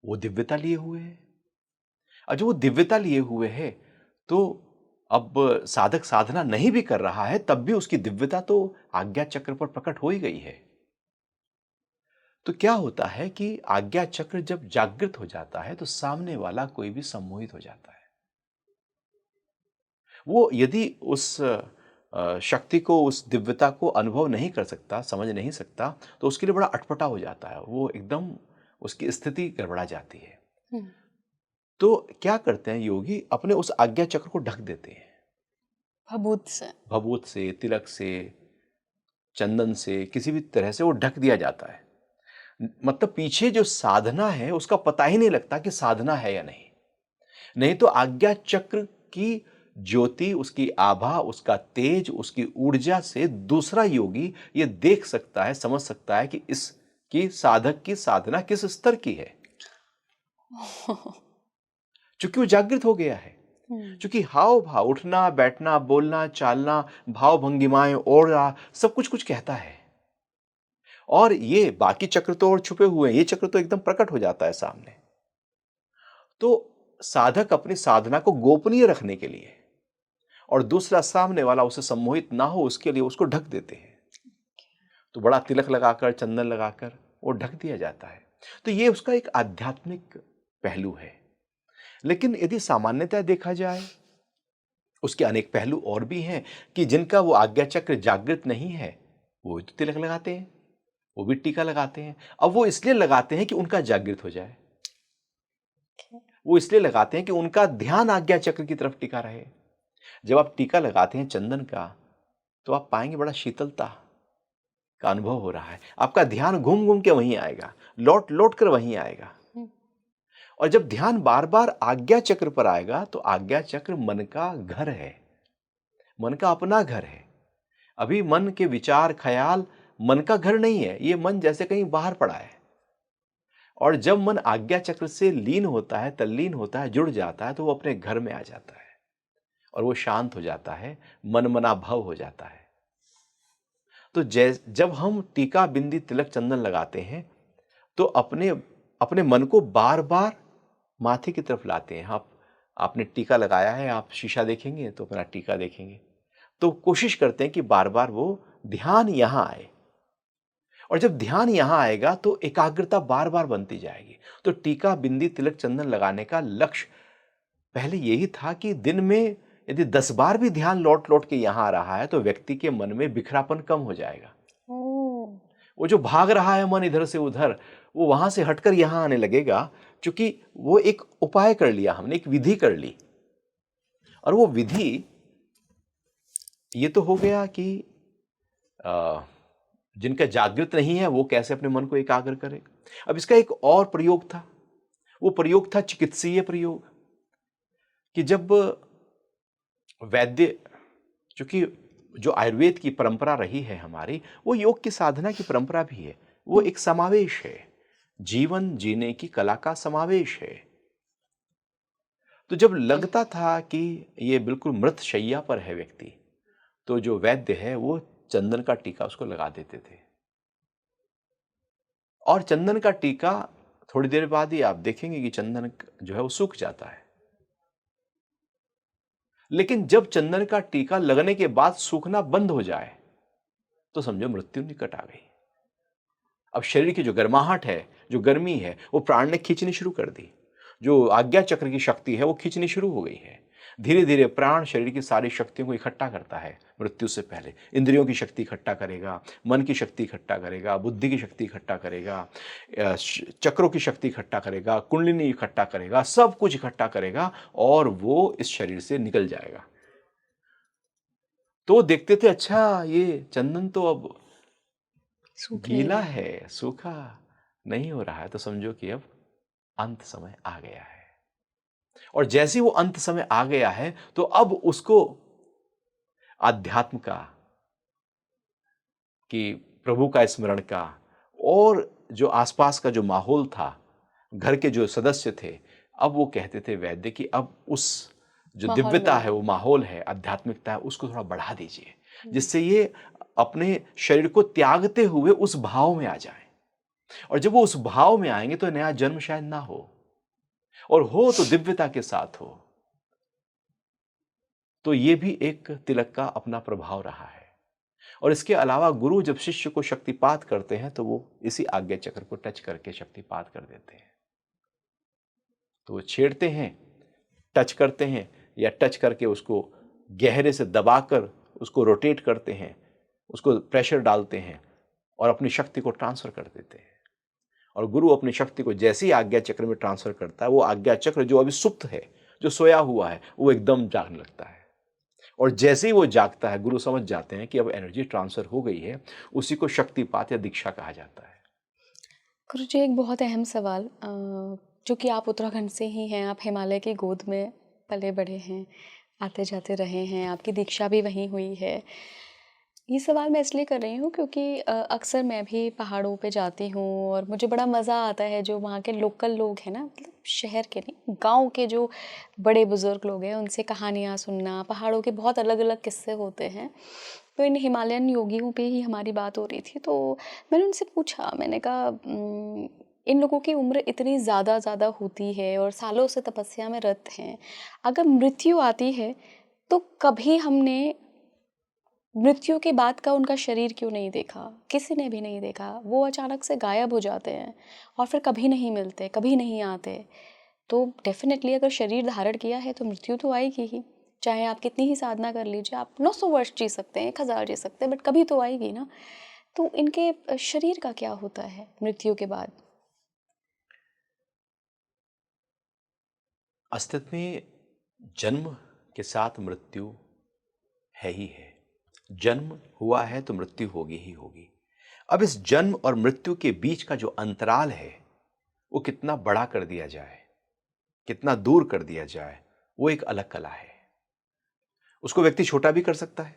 B: वो दिव्यता लिए हुए है, और जो वो दिव्यता लिए हुए है, तो अब साधक साधना नहीं भी कर रहा है तब भी उसकी दिव्यता तो आज्ञा चक्र पर प्रकट हो ही गई है। तो क्या होता है कि आज्ञा चक्र जब जागृत हो जाता है तो सामने वाला कोई भी सम्मोहित हो जाता है। वो यदि उस शक्ति को, उस दिव्यता को अनुभव नहीं कर सकता, समझ नहीं सकता, तो उसके लिए बड़ा अटपटा हो जाता है, वो एकदम उसकी स्थिति गड़बड़ा जाती है।
A: हुँ।
B: तो क्या करते हैं योगी, अपने उस आज्ञा चक्र को ढक देते हैं,
A: भभूत से।
B: भभूत से, तिलक से, चंदन से, किसी भी तरह से वो ढक दिया जाता है। मतलब पीछे जो साधना है उसका पता ही नहीं लगता कि साधना है या नहीं। नहीं तो आज्ञा चक्र की ज्योति, उसकी आभा, उसका तेज, उसकी ऊर्जा से दूसरा योगी ये देख सकता है, समझ सकता है कि इसकी साधक की साधना किस स्तर की है, क्योंकि वो जागृत हो गया है।
A: हुँ।
B: क्योंकि हाव भाव, उठना बैठना, बोलना चालना, भाव भंगिमाएं, ओढ़ना, सब कुछ कुछ कहता है। और ये बाकी चक्र तो और छुपे हुए हैं, ये चक्र तो एकदम प्रकट हो जाता है सामने। तो साधक अपनी साधना को गोपनीय रखने के लिए, और दूसरा सामने वाला उसे सम्मोहित ना हो उसके लिए उसको ढक देते हैं। तो बड़ा तिलक लगाकर, चंदन लगाकर वो ढक दिया जाता है। तो ये उसका एक आध्यात्मिक पहलू है। लेकिन यदि सामान्यतः देखा जाए, उसके अनेक पहलू और भी हैं कि जिनका वो आज्ञा चक्र जागृत नहीं है, वो भी तो तिलक लगाते हैं, वो भी टीका लगाते हैं। अब वो इसलिए लगाते हैं कि उनका जागृत हो जाए, वो इसलिए लगाते हैं कि उनका ध्यान आज्ञा चक्र की तरफ टिका रहे। जब आप टीका लगाते हैं चंदन का, तो आप पाएंगे बड़ा शीतलता का अनुभव हो रहा है। आपका ध्यान घूम घूम के वहीं आएगा, लौट लौट कर वहीं आएगा। और जब ध्यान बार बार आज्ञा चक्र पर आएगा, तो आज्ञा चक्र मन का घर है, मन का अपना घर है। अभी मन के विचार ख्याल मन का घर नहीं है, ये मन जैसे कहीं बाहर पड़ा है। और जब मन आज्ञा चक्र से लीन होता है, तल्लीन होता है, जुड़ जाता है, तो वो अपने घर में आ जाता है और वो शांत हो जाता है, मन मना भव हो जाता है। तो जब हम टीका बिंदी तिलक चंदन लगाते हैं, तो अपने अपने मन को बार बार माथे की तरफ लाते हैं। आपने टीका लगाया है, आप शीशा देखेंगे तो अपना टीका देखेंगे, तो कोशिश करते हैं कि बार बार वो ध्यान यहां आए। और जब ध्यान यहां आएगा तो एकाग्रता बार बार बनती जाएगी। तो टीका बिंदी तिलक चंदन लगाने का लक्ष्य पहले यही था कि दिन में यदि 10 बार भी ध्यान लौट लौट के यहां आ रहा है, तो व्यक्ति के मन में बिखरापन कम हो जाएगा। वो जो भाग रहा है मन इधर से उधर, वो वहां से हटकर यहां आने लगेगा, क्योंकि वो एक उपाय कर लिया हमने, एक विधि कर ली। और वो विधि ये तो हो गया कि जिनका जागृत नहीं है वो कैसे अपने मन को एकाग्र करे। अब इसका एक और प्रयोग था, वो प्रयोग था चिकित्सीय प्रयोग, कि जब वैद्य, चूंकि जो आयुर्वेद की परंपरा रही है हमारी, वो योग की साधना की परंपरा भी है, वो एक समावेश है, जीवन जीने की कला का समावेश है। तो जब लगता था कि ये बिल्कुल मृत शैया पर है व्यक्ति, तो जो वैद्य है वो चंदन का टीका उसको लगा देते थे। और चंदन का टीका थोड़ी देर बाद ही आप देखेंगे कि चंदन जो है वो सूख जाता है। लेकिन जब चंदन का टीका लगने के बाद सूखना बंद हो जाए, तो समझो मृत्यु निकट आ गई। अब शरीर की जो गर्माहट है, जो गर्मी है, वो प्राण ने खींचनी शुरू कर दी। जो आज्ञा चक्र की शक्ति है वो खींचनी शुरू हो गई है। धीरे धीरे प्राण शरीर की सारी शक्तियों को इकट्ठा करता है मृत्यु से पहले। इंद्रियों की शक्ति इकट्ठा करेगा, मन की शक्ति इकट्ठा करेगा, बुद्धि की शक्ति इकट्ठा करेगा, चक्रों की शक्ति इकट्ठा करेगा, कुंडलिनी इकट्ठा करेगा, सब कुछ इकट्ठा करेगा और वो इस शरीर से निकल जाएगा। तो देखते थे, अच्छा ये चंदन तो अब गीला है, सूखा नहीं हो रहा है, तो समझो कि अब अंत समय आ गया है। और जैसे वो अंत समय आ गया है, तो अब उसको अध्यात्म का, कि प्रभु का स्मरण का, और जो आसपास का जो माहौल था, घर के जो सदस्य थे, अब वो कहते थे वैद्य कि अब उस जो दिव्यता है, वो माहौल है, आध्यात्मिकता है, उसको थोड़ा बढ़ा दीजिए, जिससे ये अपने शरीर को त्यागते हुए उस भाव में आ जाए। और जब वो उस भाव में आएंगे तो नया जन्म शायद ना हो, और हो तो दिव्यता के साथ हो। तो ये भी एक तिलक का अपना प्रभाव रहा है। और इसके अलावा गुरु जब शिष्य को शक्तिपात करते हैं, तो वो इसी आज्ञा चक्र को टच करके शक्तिपात कर देते हैं। तो वो छेड़ते हैं, टच करते हैं, या टच करके उसको गहरे से दबाकर उसको रोटेट करते हैं, उसको प्रेशर डालते हैं और अपनी शक्ति को ट्रांसफर कर देते हैं। और गुरु अपनी शक्ति को जैसे ही आज्ञा चक्र में ट्रांसफर करता है, वो आज्ञा चक्र जो अभी सुप्त है, जो सोया हुआ है, वो एकदम जागने लगता है। और जैसे ही वो जागता है, गुरु समझ जाते हैं कि अब एनर्जी ट्रांसफर हो गई है। उसी को शक्तिपात या दीक्षा कहा जाता है।
A: गुरु जी, एक बहुत अहम सवाल, जो कि आप उत्तराखंड से ही हैं, आप हिमालय की गोद में पले बड़े हैं, आते जाते रहे हैं, आपकी दीक्षा भी वहीं हुई है। ये सवाल मैं इसलिए कर रही हूँ क्योंकि अक्सर मैं भी पहाड़ों पे जाती हूँ और मुझे बड़ा मज़ा आता है, जो वहाँ के लोकल लोग हैं ना, मतलब शहर के नहीं, गांव के जो बड़े बुज़ुर्ग लोग हैं, उनसे कहानियाँ सुनना, पहाड़ों के बहुत अलग अलग किस्से होते हैं। तो इन हिमालयन योगियों पे ही हमारी बात हो रही थी, तो मैंने उनसे पूछा, मैंने कहा इन लोगों की उम्र इतनी ज़्यादा होती है और सालों से तपस्या में रत हैं, अगर मृत्यु आती है तो कभी हमने मृत्यु के बाद का उनका शरीर क्यों नहीं देखा? किसी ने भी नहीं देखा। वो अचानक से गायब हो जाते हैं और फिर कभी नहीं मिलते, कभी नहीं आते। तो डेफिनेटली अगर शरीर धारण किया है तो मृत्यु तो आएगी ही। चाहे आप कितनी ही साधना कर लीजिए, आप 900 वर्ष जी सकते हैं, 1000 जी सकते हैं, बट कभी तो आएगी ना। तो इनके शरीर का क्या होता है मृत्यु के बाद?
B: अस्तित्व में जन्म के साथ मृत्यु है ही है। जन्म हुआ है तो मृत्यु होगी ही होगी। अब इस जन्म और मृत्यु के बीच का जो अंतराल है वो कितना बड़ा कर दिया जाए, कितना दूर कर दिया जाए, वो एक अलग कला है। उसको व्यक्ति छोटा भी कर सकता है,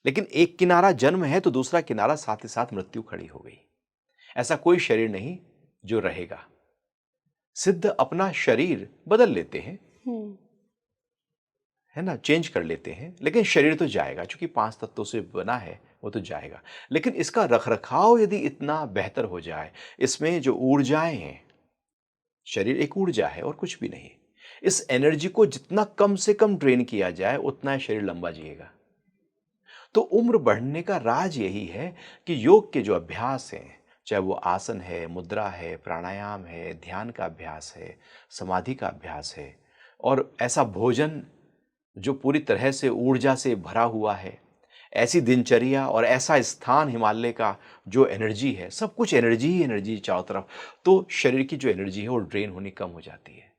B: लेकिन एक किनारा जन्म है तो दूसरा किनारा साथ ही साथ मृत्यु खड़ी हो गई। ऐसा कोई शरीर नहीं जो रहेगा। सिद्ध अपना शरीर बदल लेते हैं, है ना, चेंज कर लेते हैं, लेकिन शरीर तो जाएगा, क्योंकि 5 तत्वों से बना है, वो तो जाएगा। लेकिन इसका रखरखाव यदि इतना बेहतर हो जाए, इसमें जो ऊर्जाएं हैं, शरीर एक ऊर्जा है और कुछ भी नहीं, इस एनर्जी को जितना कम से कम ड्रेन किया जाए उतना शरीर लंबा जिएगा। तो उम्र बढ़ने का राज यही है कि योग के जो अभ्यास हैं, चाहे वो आसन है, मुद्रा है, प्राणायाम है, ध्यान का अभ्यास है, समाधि का अभ्यास है, और ऐसा भोजन जो पूरी तरह से ऊर्जा से भरा हुआ है, ऐसी दिनचर्या और ऐसा स्थान हिमालय का जो एनर्जी है, सब कुछ एनर्जी ही एनर्जी चारों तरफ, तो शरीर की जो एनर्जी है वो ड्रेन होनी कम हो जाती है।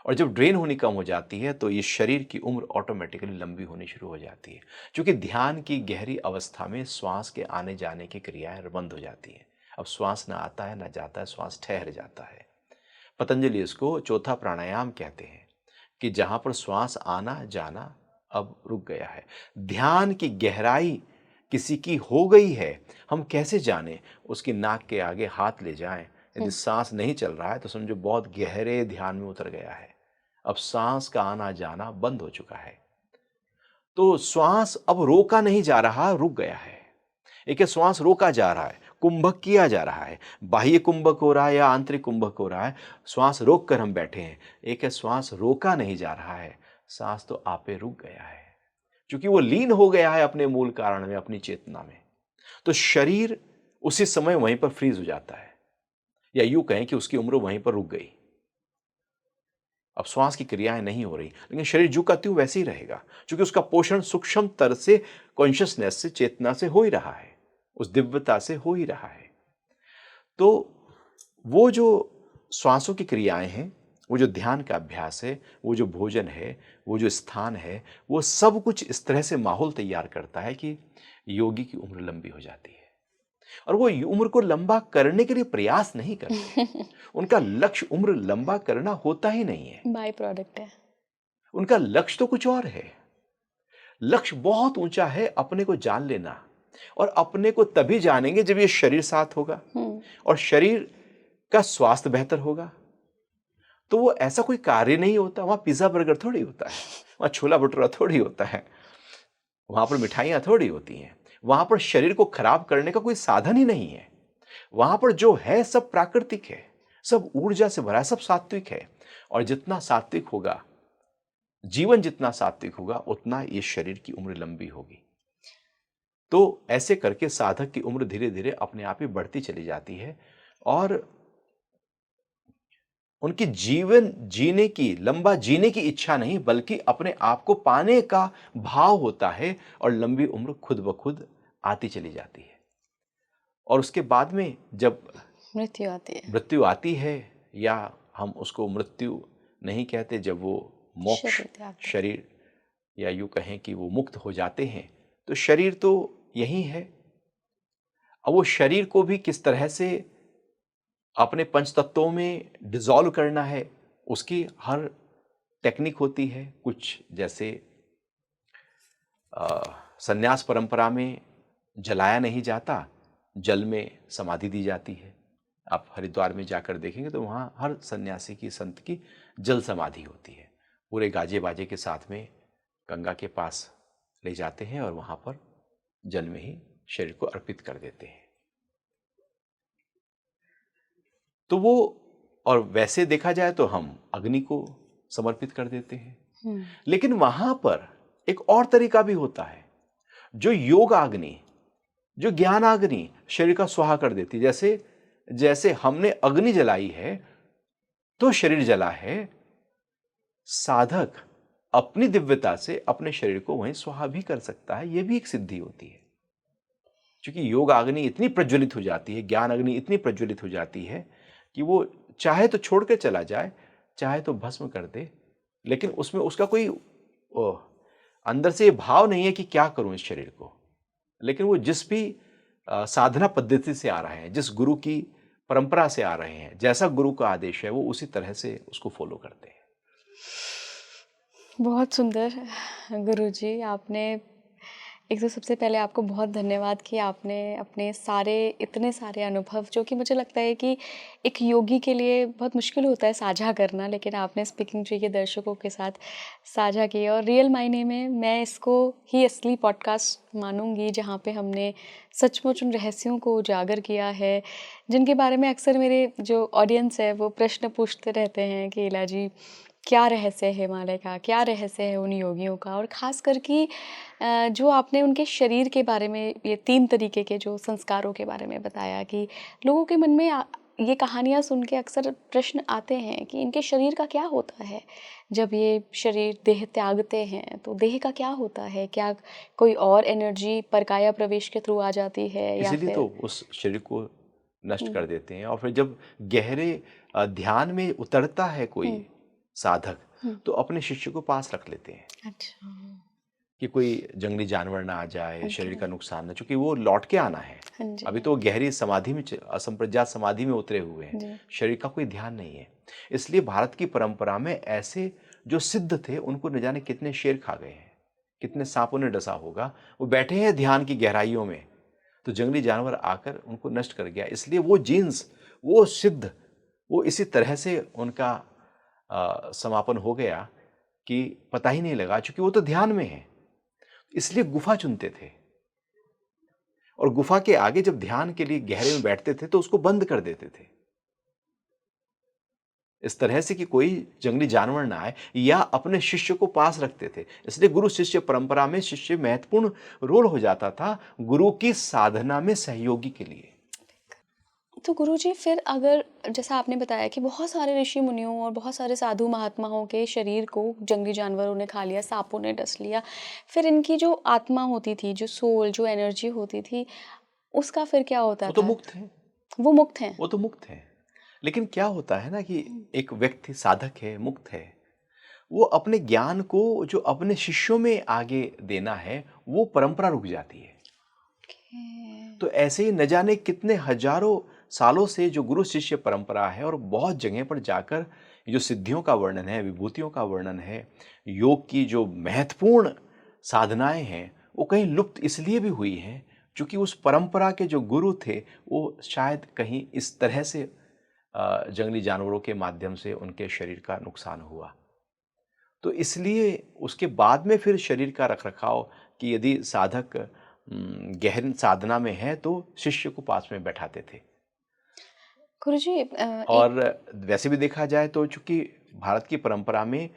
B: और जब ड्रेन होनी कम हो जाती है तो ये शरीर की उम्र ऑटोमेटिकली लंबी होनी शुरू हो जाती है, क्योंकि ध्यान की गहरी अवस्था में श्वास के आने जाने की क्रियाएं बंद हो जाती हैं। अब श्वास ना आता है ना जाता है, श्वास ठहर जाता है। पतंजलि इसको चौथा प्राणायाम कहते हैं कि जहां पर श्वास आना जाना अब रुक गया है। ध्यान की गहराई किसी की हो गई है, हम कैसे जाने? उसकी नाक के आगे हाथ ले जाएं, यदि सांस नहीं चल रहा है तो समझो बहुत गहरे ध्यान में उतर गया है। अब सांस का आना जाना बंद हो चुका है, तो श्वास अब रोका नहीं जा रहा, रुक गया है। एक है श्वास रोका जा रहा है, कुंभक किया जा रहा है, बाह्य कुंभक हो रहा है या आंतरिक कुंभक हो रहा है, श्वास रोक कर हम बैठे हैं। एक है श्वास रोका नहीं जा रहा है, सांस तो आपे रुक गया है, क्योंकि वो लीन हो गया है अपने मूल कारण में, अपनी चेतना में। तो शरीर उसी समय वहीं पर फ्रीज हो जाता है, या यूं कहें कि उसकी उम्र वहीं पर रुक गई। अब श्वास की क्रियाएं नहीं हो रही, लेकिन शरीर जो का त्यों वैसे ही रहेगा, क्योंकि उसका पोषण सूक्ष्म तर से, कॉन्शियसनेस से, चेतना से हो ही रहा है, उस दिव्यता से हो ही रहा है। तो वो जो श्वासों की क्रियाएं हैं, वो जो ध्यान का अभ्यास है, वो जो भोजन है, वो जो स्थान है, वो सब कुछ इस तरह से माहौल तैयार करता है कि योगी की उम्र लंबी हो जाती है। और वो उम्र को लंबा करने के लिए प्रयास नहीं करते। उनका लक्ष्य उम्र लंबा करना होता ही नहीं है,
A: बाय प्रोडक्ट है।
B: उनका लक्ष्य तो कुछ और है। लक्ष्य बहुत ऊंचा है, अपने को जान लेना। और अपने को तभी जानेंगे जब ये शरीर साथ होगा और शरीर का स्वास्थ्य बेहतर होगा। तो वो ऐसा कोई कार्य नहीं होता, वहां पिज्जा बर्गर थोड़ी होता है, वहां छोला भटूरा थोड़ी होता है, वहां पर मिठाइयां थोड़ी होती हैं, वहां पर शरीर को खराब करने का कोई साधन ही नहीं है। वहां पर जो है सब प्राकृतिक है, सब ऊर्जा से भरा है, सब सात्विक है। और जितना सात्विक होगा जीवन, जितना सात्विक होगा, उतना ये शरीर की उम्र लंबी होगी। तो ऐसे करके साधक की उम्र धीरे धीरे अपने आप ही बढ़ती चली जाती है, और उनकी जीवन जीने की, लंबा जीने की इच्छा नहीं, बल्कि अपने आप को पाने का भाव होता है, और लंबी उम्र खुद ब खुद आती चली जाती है। और उसके बाद में जब मृत्यु आती है, या हम उसको मृत्यु नहीं कहते, जब वो मोक्ष, शरीर, या यूं कहें कि वो मुक्त हो जाते हैं, तो शरीर तो यही है। अब वो शरीर को भी किस तरह से अपने पंच तत्वों में डिसॉल्व करना है, उसकी हर टेक्निक होती है। कुछ जैसे संन्यास परंपरा में जलाया नहीं जाता, जल में समाधि दी जाती है। आप हरिद्वार में जाकर देखेंगे तो वहाँ हर सन्यासी की, संत की जल समाधि होती है। पूरे गाजे बाजे के साथ में गंगा के पास ले जाते हैं और वहाँ पर जल में ही शरीर को अर्पित कर देते हैं। तो वो, और वैसे देखा जाए तो हम अग्नि को समर्पित कर देते हैं। लेकिन वहाँ पर एक और तरीका भी होता है, जो योग अग्नि, जो ज्ञान अग्नि शरीर का स्वाहा कर देती है। जैसे हमने अग्नि जलाई है तो शरीर जला है, साधक अपनी दिव्यता से अपने शरीर को वहीं स्वाहा भी कर सकता है। यह भी एक सिद्धि होती है। क्योंकि योग अग्नि इतनी प्रज्वलित हो जाती है, ज्ञान अग्नि इतनी प्रज्वलित हो जाती है कि वो चाहे तो छोड़ के चला जाए, चाहे तो भस्म कर दे, लेकिन उसमें उसका कोई अंदर से ये भाव नहीं है कि क्या करूं इस शरीर को। लेकिन वो जिस भी साधना पद्धति से आ रहे हैं, जिस गुरु की परंपरा से आ रहे हैं, जैसा गुरु का आदेश है, वो उसी तरह से उसको फॉलो करते हैं।
A: बहुत सुंदर गुरुजी, आपने एक तो सबसे पहले आपको बहुत धन्यवाद कि आपने अपने इतने सारे अनुभव, जो कि मुझे लगता है कि एक योगी के लिए बहुत मुश्किल होता है साझा करना, लेकिन आपने स्पीकिंग ट्री के दर्शकों के साथ साझा किया। और रियल मायने में मैं इसको ही असली पॉडकास्ट मानूंगी जहाँ पे हमने सचमुच उन रहस्यों को उजागर किया है, जिनके बारे में अक्सर मेरे जो ऑडियंस है वो प्रश्न पूछते रहते हैं कि इला जी, क्या रहस्य है हिमालय का, क्या रहस्य है उन योगियों का। और ख़ास करके जो आपने उनके शरीर के बारे में, ये 3 तरीके के जो संस्कारों के बारे में बताया कि लोगों के मन में ये कहानियाँ सुन के अक्सर प्रश्न आते हैं कि इनके शरीर का क्या होता है, जब ये शरीर देह त्यागते हैं तो देह का क्या होता है, क्या कोई और एनर्जी परकाया प्रवेश के थ्रू आ जाती है या
B: इसीलिए
A: फिर
B: तो उस शरीर को नष्ट कर देते हैं। और फिर जब गहरे ध्यान में उतरता है कोई साधक, तो अपने शिष्य को पास रख लेते हैं
A: अच्छा,
B: कि कोई जंगली जानवर ना आ जाए, शरीर का
A: ओके,
B: नुकसान ना, क्योंकि वो लौट के आना है।
A: हाँ जी,
B: अभी तो वो गहरी समाधि में असंप्रज्ञात समाधि में उतरे हुए हैं,
A: जी,
B: शरीर का कोई ध्यान नहीं है। इसलिए भारत की परंपरा में ऐसे जो सिद्ध थे, उनको न जाने कितने शेर खा गए हैं, कितने सांपों ने डसा होगा। वो बैठे हैं ध्यान की गहराइयों में, तो जंगली जानवर आकर उनको नष्ट कर गया। इसलिए वो जीन्स, वो सिद्ध, वो इसी तरह से उनका समापन हो गया कि पता ही नहीं लगा, क्योंकि वो तो ध्यान में है। इसलिए गुफा चुनते थे, और गुफा के आगे जब ध्यान के लिए गहरे में बैठते थे तो उसको बंद कर देते थे, इस तरह से कि कोई जंगली जानवर ना आए, या अपने शिष्य को पास रखते थे। इसलिए गुरु शिष्य परंपरा में शिष्य महत्वपूर्ण रोल हो जाता था गुरु की साधना में सहयोगी के लिए।
A: तो गुरुजी, फिर अगर जैसा आपने बताया कि बहुत सारे ऋषि मुनियों और बहुत सारे साधु महात्माओं के शरीर को जंगली जानवरों ने खा लिया, सांपों ने डस लिया, फिर इनकी जो आत्मा होती थी, जो सोल, जो एनर्जी होती थी, उसका फिर क्या होता
B: वो तो
A: था?
B: मुक्त है,
A: वो मुक्त हैं?
B: वो तो मुक्त है। लेकिन क्या होता है ना कि एक व्यक्ति साधक है, मुक्त है, वो अपने ज्ञान को जो अपने शिष्यों में आगे देना है, वो परंपरा रुक जाती है।
A: ओके,
B: तो ऐसे ही न जाने कितने हजारों सालों से जो गुरु शिष्य परंपरा है, और बहुत जगह पर जाकर जो सिद्धियों का वर्णन है, विभूतियों का वर्णन है, योग की जो महत्वपूर्ण साधनाएं हैं, वो कहीं लुप्त इसलिए भी हुई हैं क्योंकि उस परंपरा के जो गुरु थे, वो शायद कहीं इस तरह से जंगली जानवरों के माध्यम से उनके शरीर का नुकसान हुआ। तो इसलिए उसके बाद में फिर शरीर का रखरखाव, कि यदि साधक गहन साधना में है तो शिष्य को पास में बैठाते थे।
A: गुरुजी, एक
B: और वैसे भी देखा जाए तो चूंकि भारत की परंपरा में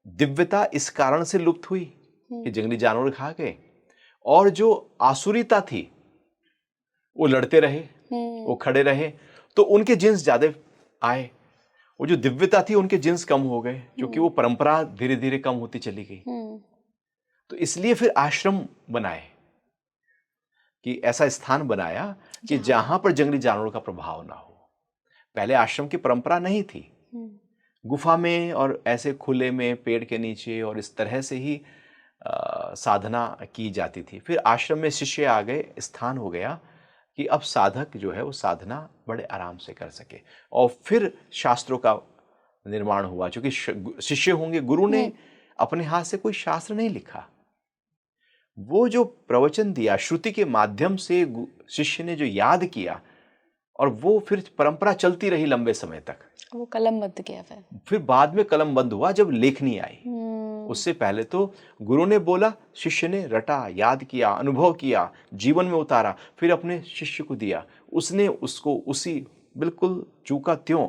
B: दिव्यता इस कारण से लुप्त हुई कि जंगली जानवर खा गए, और जो आसुरीता थी वो लड़ते रहे, वो खड़े रहे, तो उनके जिन्स ज्यादा आए। वो जो दिव्यता थी उनके जिन्स कम हो गए, क्योंकि वो परंपरा धीरे धीरे कम होती चली गई। तो इसलिए फिर आश्रम बनाए, कि ऐसा स्थान बनाया कि जहां पर जंगली जानवरों का प्रभाव ना हो। पहले आश्रम की परंपरा नहीं थी, गुफा में और ऐसे खुले में पेड़ के नीचे और इस तरह से ही साधना की जाती थी। फिर आश्रम में शिष्य आ गए, स्थान हो गया कि अब साधक जो है वो साधना बड़े आराम से कर सके। और फिर शास्त्रों का निर्माण हुआ, क्योंकि शिष्य होंगे, गुरु ने अपने हाथ से कोई शास्त्र नहीं लिखा, वो जो प्रवचन दिया श्रुति के माध्यम से शिष्य ने जो याद किया, और वो फिर परंपरा चलती रही लंबे समय तक।
A: वो कलमबद्ध किया
B: फिर बाद में कलम बंद हुआ जब लेखनी आई। उससे पहले तो गुरु ने बोला, शिष्य ने रटा, याद किया, अनुभव किया, जीवन में उतारा, फिर अपने शिष्य को दिया, उसने उसको उसी बिल्कुल चूका त्यों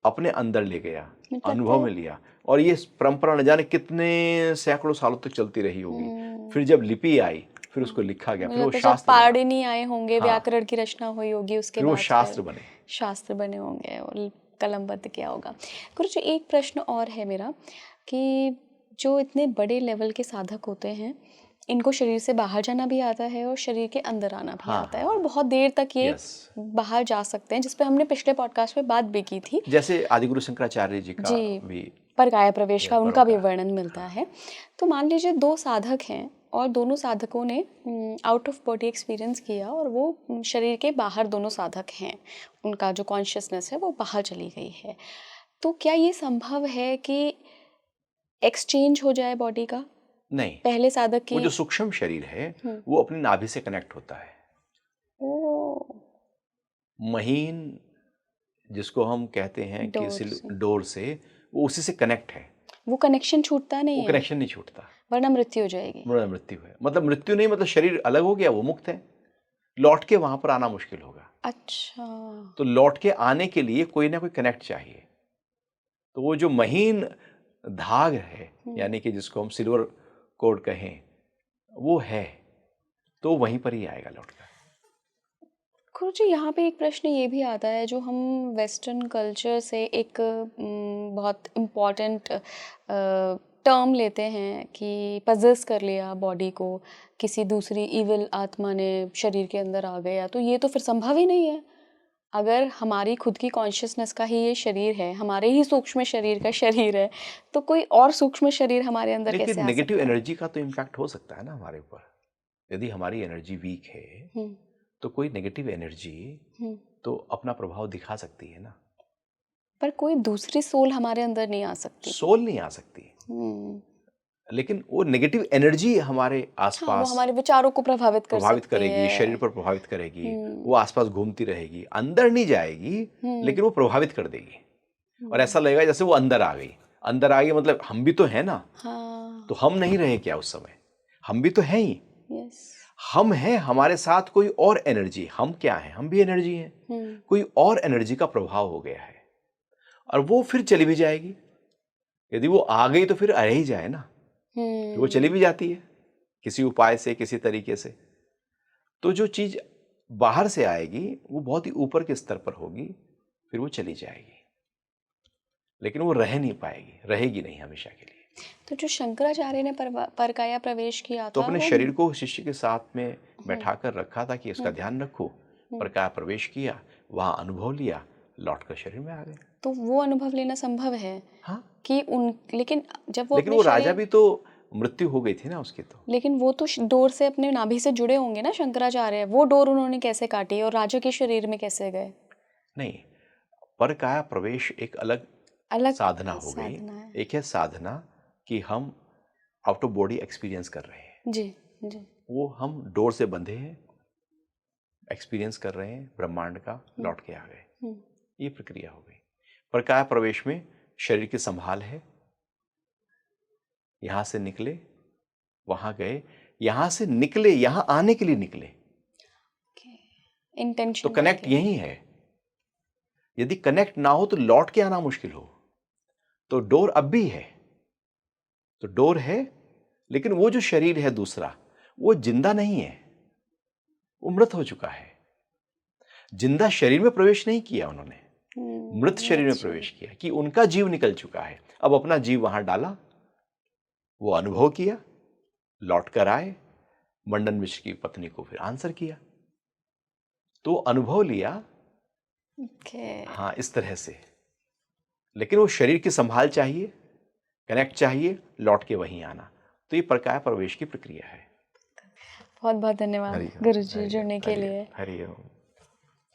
B: अपने अंदर ले गया, अनुभव में लिया। और ये परंपरा न जाने कितने सैकड़ों सालों तक चलती रही होगी। फिर जब लिपि आई, फिर उसको लिखा गया, फिर वो
A: जब
B: शास्त्र बना।
A: पाणिनि आए होंगे,
B: हाँ,
A: व्याकरण की रचना हुई होगी, उसके
B: फिर वो
A: बाद
B: शास्त्र
A: फिर
B: बने।
A: शास्त्र बने होंगे और कलमबद्ध किया होगा। गुरुजी, एक प्रश्न और है मेरा कि जो इतने बड़े लेवल के साधक होते हैं, इनको शरीर से बाहर जाना भी आता है और शरीर के अंदर आना भी
B: हाँ,
A: आता है और बहुत देर तक ये बाहर जा सकते हैं, जिस पे हमने पिछले पॉडकास्ट में बात भी की थी।
B: जैसे आदिगुरु शंकराचार्य जी का भी
A: परकाया प्रवेश का उनका भी वर्णन मिलता है। तो मान लीजिए 2 साधक हैं और दोनों साधकों ने आउट ऑफ बॉडी एक्सपीरियंस किया और वो शरीर के बाहर दोनों साधक हैं, उनका जो कॉन्शियसनेस है वो बाहर चली गई है। तो क्या ये संभव है कि एक्सचेंज हो जाए बॉडी का?
B: नहीं,
A: पहले साधक की
B: वो जो सूक्ष्म शरीर है वो अपनी नाभि से कनेक्ट होता है। महीन जिसको हम कहते हैं कि डोर से, वो उसी से कनेक्ट है।
A: वो कनेक्शन छूटता नहीं है?
B: वो कनेक्शन नहीं छूटता,
A: वरना मृत्यु हो जाएगी।
B: वरना मृत्यु है, मतलब मृत्यु नहीं, मतलब शरीर अलग हो गया, वो मुक्त है, लौट के वहां पर आना मुश्किल होगा।
A: अच्छा।
B: तो लौट के आने के लिए कोई ना कोई कनेक्ट चाहिए। तो वो जो महीन धाग है, यानी कि जिसको हम सिल्वर कोड कहें, वो है, तो वहीं पर ही आएगा लौट कर।
A: गुरुजी, यहाँ पे एक प्रश्न ये भी आता है, जो हम वेस्टर्न कल्चर से एक बहुत इम्पॉर्टेंट टर्म लेते हैं कि पजेस कर लिया बॉडी को, किसी दूसरी इविल आत्मा ने शरीर के अंदर आ गया, तो ये तो फिर संभव ही नहीं है। अगर हमारी खुद की कॉन्शियसनेस का ही ये शरीर है, हमारे ही सूक्ष्म शरीर का शरीर है, तो कोई और सूक्ष्म शरीर हमारे अंदर कैसे आ सकता है?
B: लेकिन नेगेटिव एनर्जी का तो इम्पैक्ट हो सकता है ना हमारे ऊपर। यदि हमारी एनर्जी वीक है तो कोई नेगेटिव एनर्जी तो अपना प्रभाव दिखा सकती है ना।
A: पर कोई दूसरी सोल हमारे अंदर नहीं आ सकती।
B: सोल नहीं आ सकती, लेकिन वो नेगेटिव एनर्जी हमारे आसपास,
A: हाँ, वो हमारे विचारों को प्रभावित
B: करेगी, शरीर पर प्रभावित करेगी, वो आसपास घूमती रहेगी, अंदर नहीं जाएगी, लेकिन वो प्रभावित कर देगी। और ऐसा लगेगा जैसे वो अंदर आ गई। अंदर आ गई मतलब हम भी तो है ना।
A: हाँ।
B: तो हम नहीं रहे क्या उस समय? हम भी तो हैं ही।
A: यस।
B: हम हैं, हमारे साथ कोई और एनर्जी, हम क्या हैं? हम भी एनर्जी हैं। कोई और एनर्जी का प्रभाव हो गया है और वो फिर चली भी जाएगी। यदि वो आ गई तो फिर रह ही जाए ना, फिर वो चली भी जाती है किसी उपाय से, किसी तरीके से। तो जो चीज बाहर से आएगी वो बहुत ही ऊपर के स्तर पर होगी, फिर वो चली जाएगी, लेकिन वो रह नहीं पाएगी, रहेगी नहीं हमेशा के लिए।
A: तो जो शंकराचार्य ने परकाया प्रवेश किया
B: तो
A: था,
B: अपने शरीर को शिष्य के साथ में बैठाकर रखा था कि उसका ध्यान रखो, परकाया प्रवेश किया, वहां अनुभव लिया, लौटकर शरीर में आ गए।
A: तो वो अनुभव लेना संभव है?
B: हाँ,
A: कि लेकिन जब वो
B: लेकिन वो राजा भी तो मृत्यु हो गई थी ना उसकी। तो
A: लेकिन वो तो डोर से अपने नाभि से जुड़े होंगे ना शंकराचार्य, वो डोर उन्होंने कैसे काटी और राजा के शरीर में कैसे गए?
B: नहीं, परकाया प्रवेश एक अलग साधना हो गई। एक है साधना कि हम आउट ऑफ बॉडी एक्सपीरियंस कर रहे हैं।
A: जी जी।
B: वो हम डोर से बंधे हैं, एक्सपीरियंस कर रहे हैं ब्रह्मांड का, लौट के आ गए, ये प्रक्रिया हो गई। परकाया प्रवेश में शरीर की संभाल है, यहां से निकले वहां गए, यहां से निकले यहां आने के लिए निकले,
A: इंटेंशन।
B: तो कनेक्ट यही है। यदि कनेक्ट ना हो तो लौट के आना मुश्किल हो। तो डोर अब भी है, तो डोर है, लेकिन वो जो शरीर है दूसरा, वो जिंदा नहीं है, वो मृत हो चुका है। जिंदा शरीर में प्रवेश नहीं किया उन्होंने, मृत शरीर में प्रवेश किया कि उनका जीव निकल चुका है। अब अपना जीव वहां डाला, वो अनुभव किया, लौट कर आए, मंडन मिश्र की पत्नी को फिर आंसर किया, तो अनुभव लिया। हाँ, इस तरह से। लेकिन वो शरीर की संभाल चाहिए, कनेक्ट चाहिए, लौट के वहीं आना। तो ये परकाया प्रवेश की प्रक्रिया है।
A: बहुत बहुत धन्यवाद गुरुजी जुड़ने के लिए।
B: हरिओम।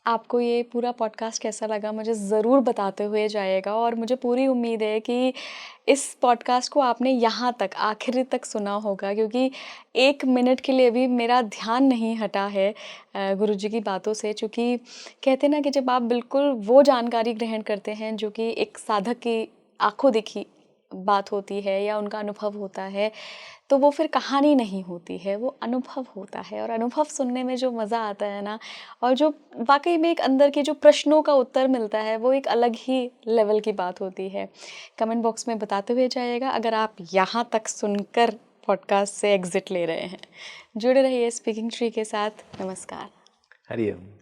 A: आपको ये पूरा पॉडकास्ट कैसा लगा मुझे ज़रूर बताते हुए जाइएगा, और मुझे पूरी उम्मीद है कि इस पॉडकास्ट को आपने यहाँ तक आखिरी तक सुना होगा, क्योंकि 1 मिनट के लिए भी मेरा ध्यान नहीं हटा है गुरुजी की बातों से। चूँकि कहते हैं ना कि जब आप बिल्कुल वो जानकारी ग्रहण करते हैं जो कि एक साधक की आंखों देखी बात होती है या उनका अनुभव होता है, तो वो फिर कहानी नहीं होती है, वो अनुभव होता है। और अनुभव सुनने में जो मज़ा आता है ना, और जो वाकई में एक अंदर के जो प्रश्नों का उत्तर मिलता है, वो एक अलग ही लेवल की बात होती है। कमेंट बॉक्स में बताते हुए जाइएगा अगर आप यहाँ तक सुनकर पॉडकास्ट से एग्जिट ले रहे हैं। जुड़े रहिए स्पीकिंग ट्री के साथ। नमस्कार।
B: हरिओम।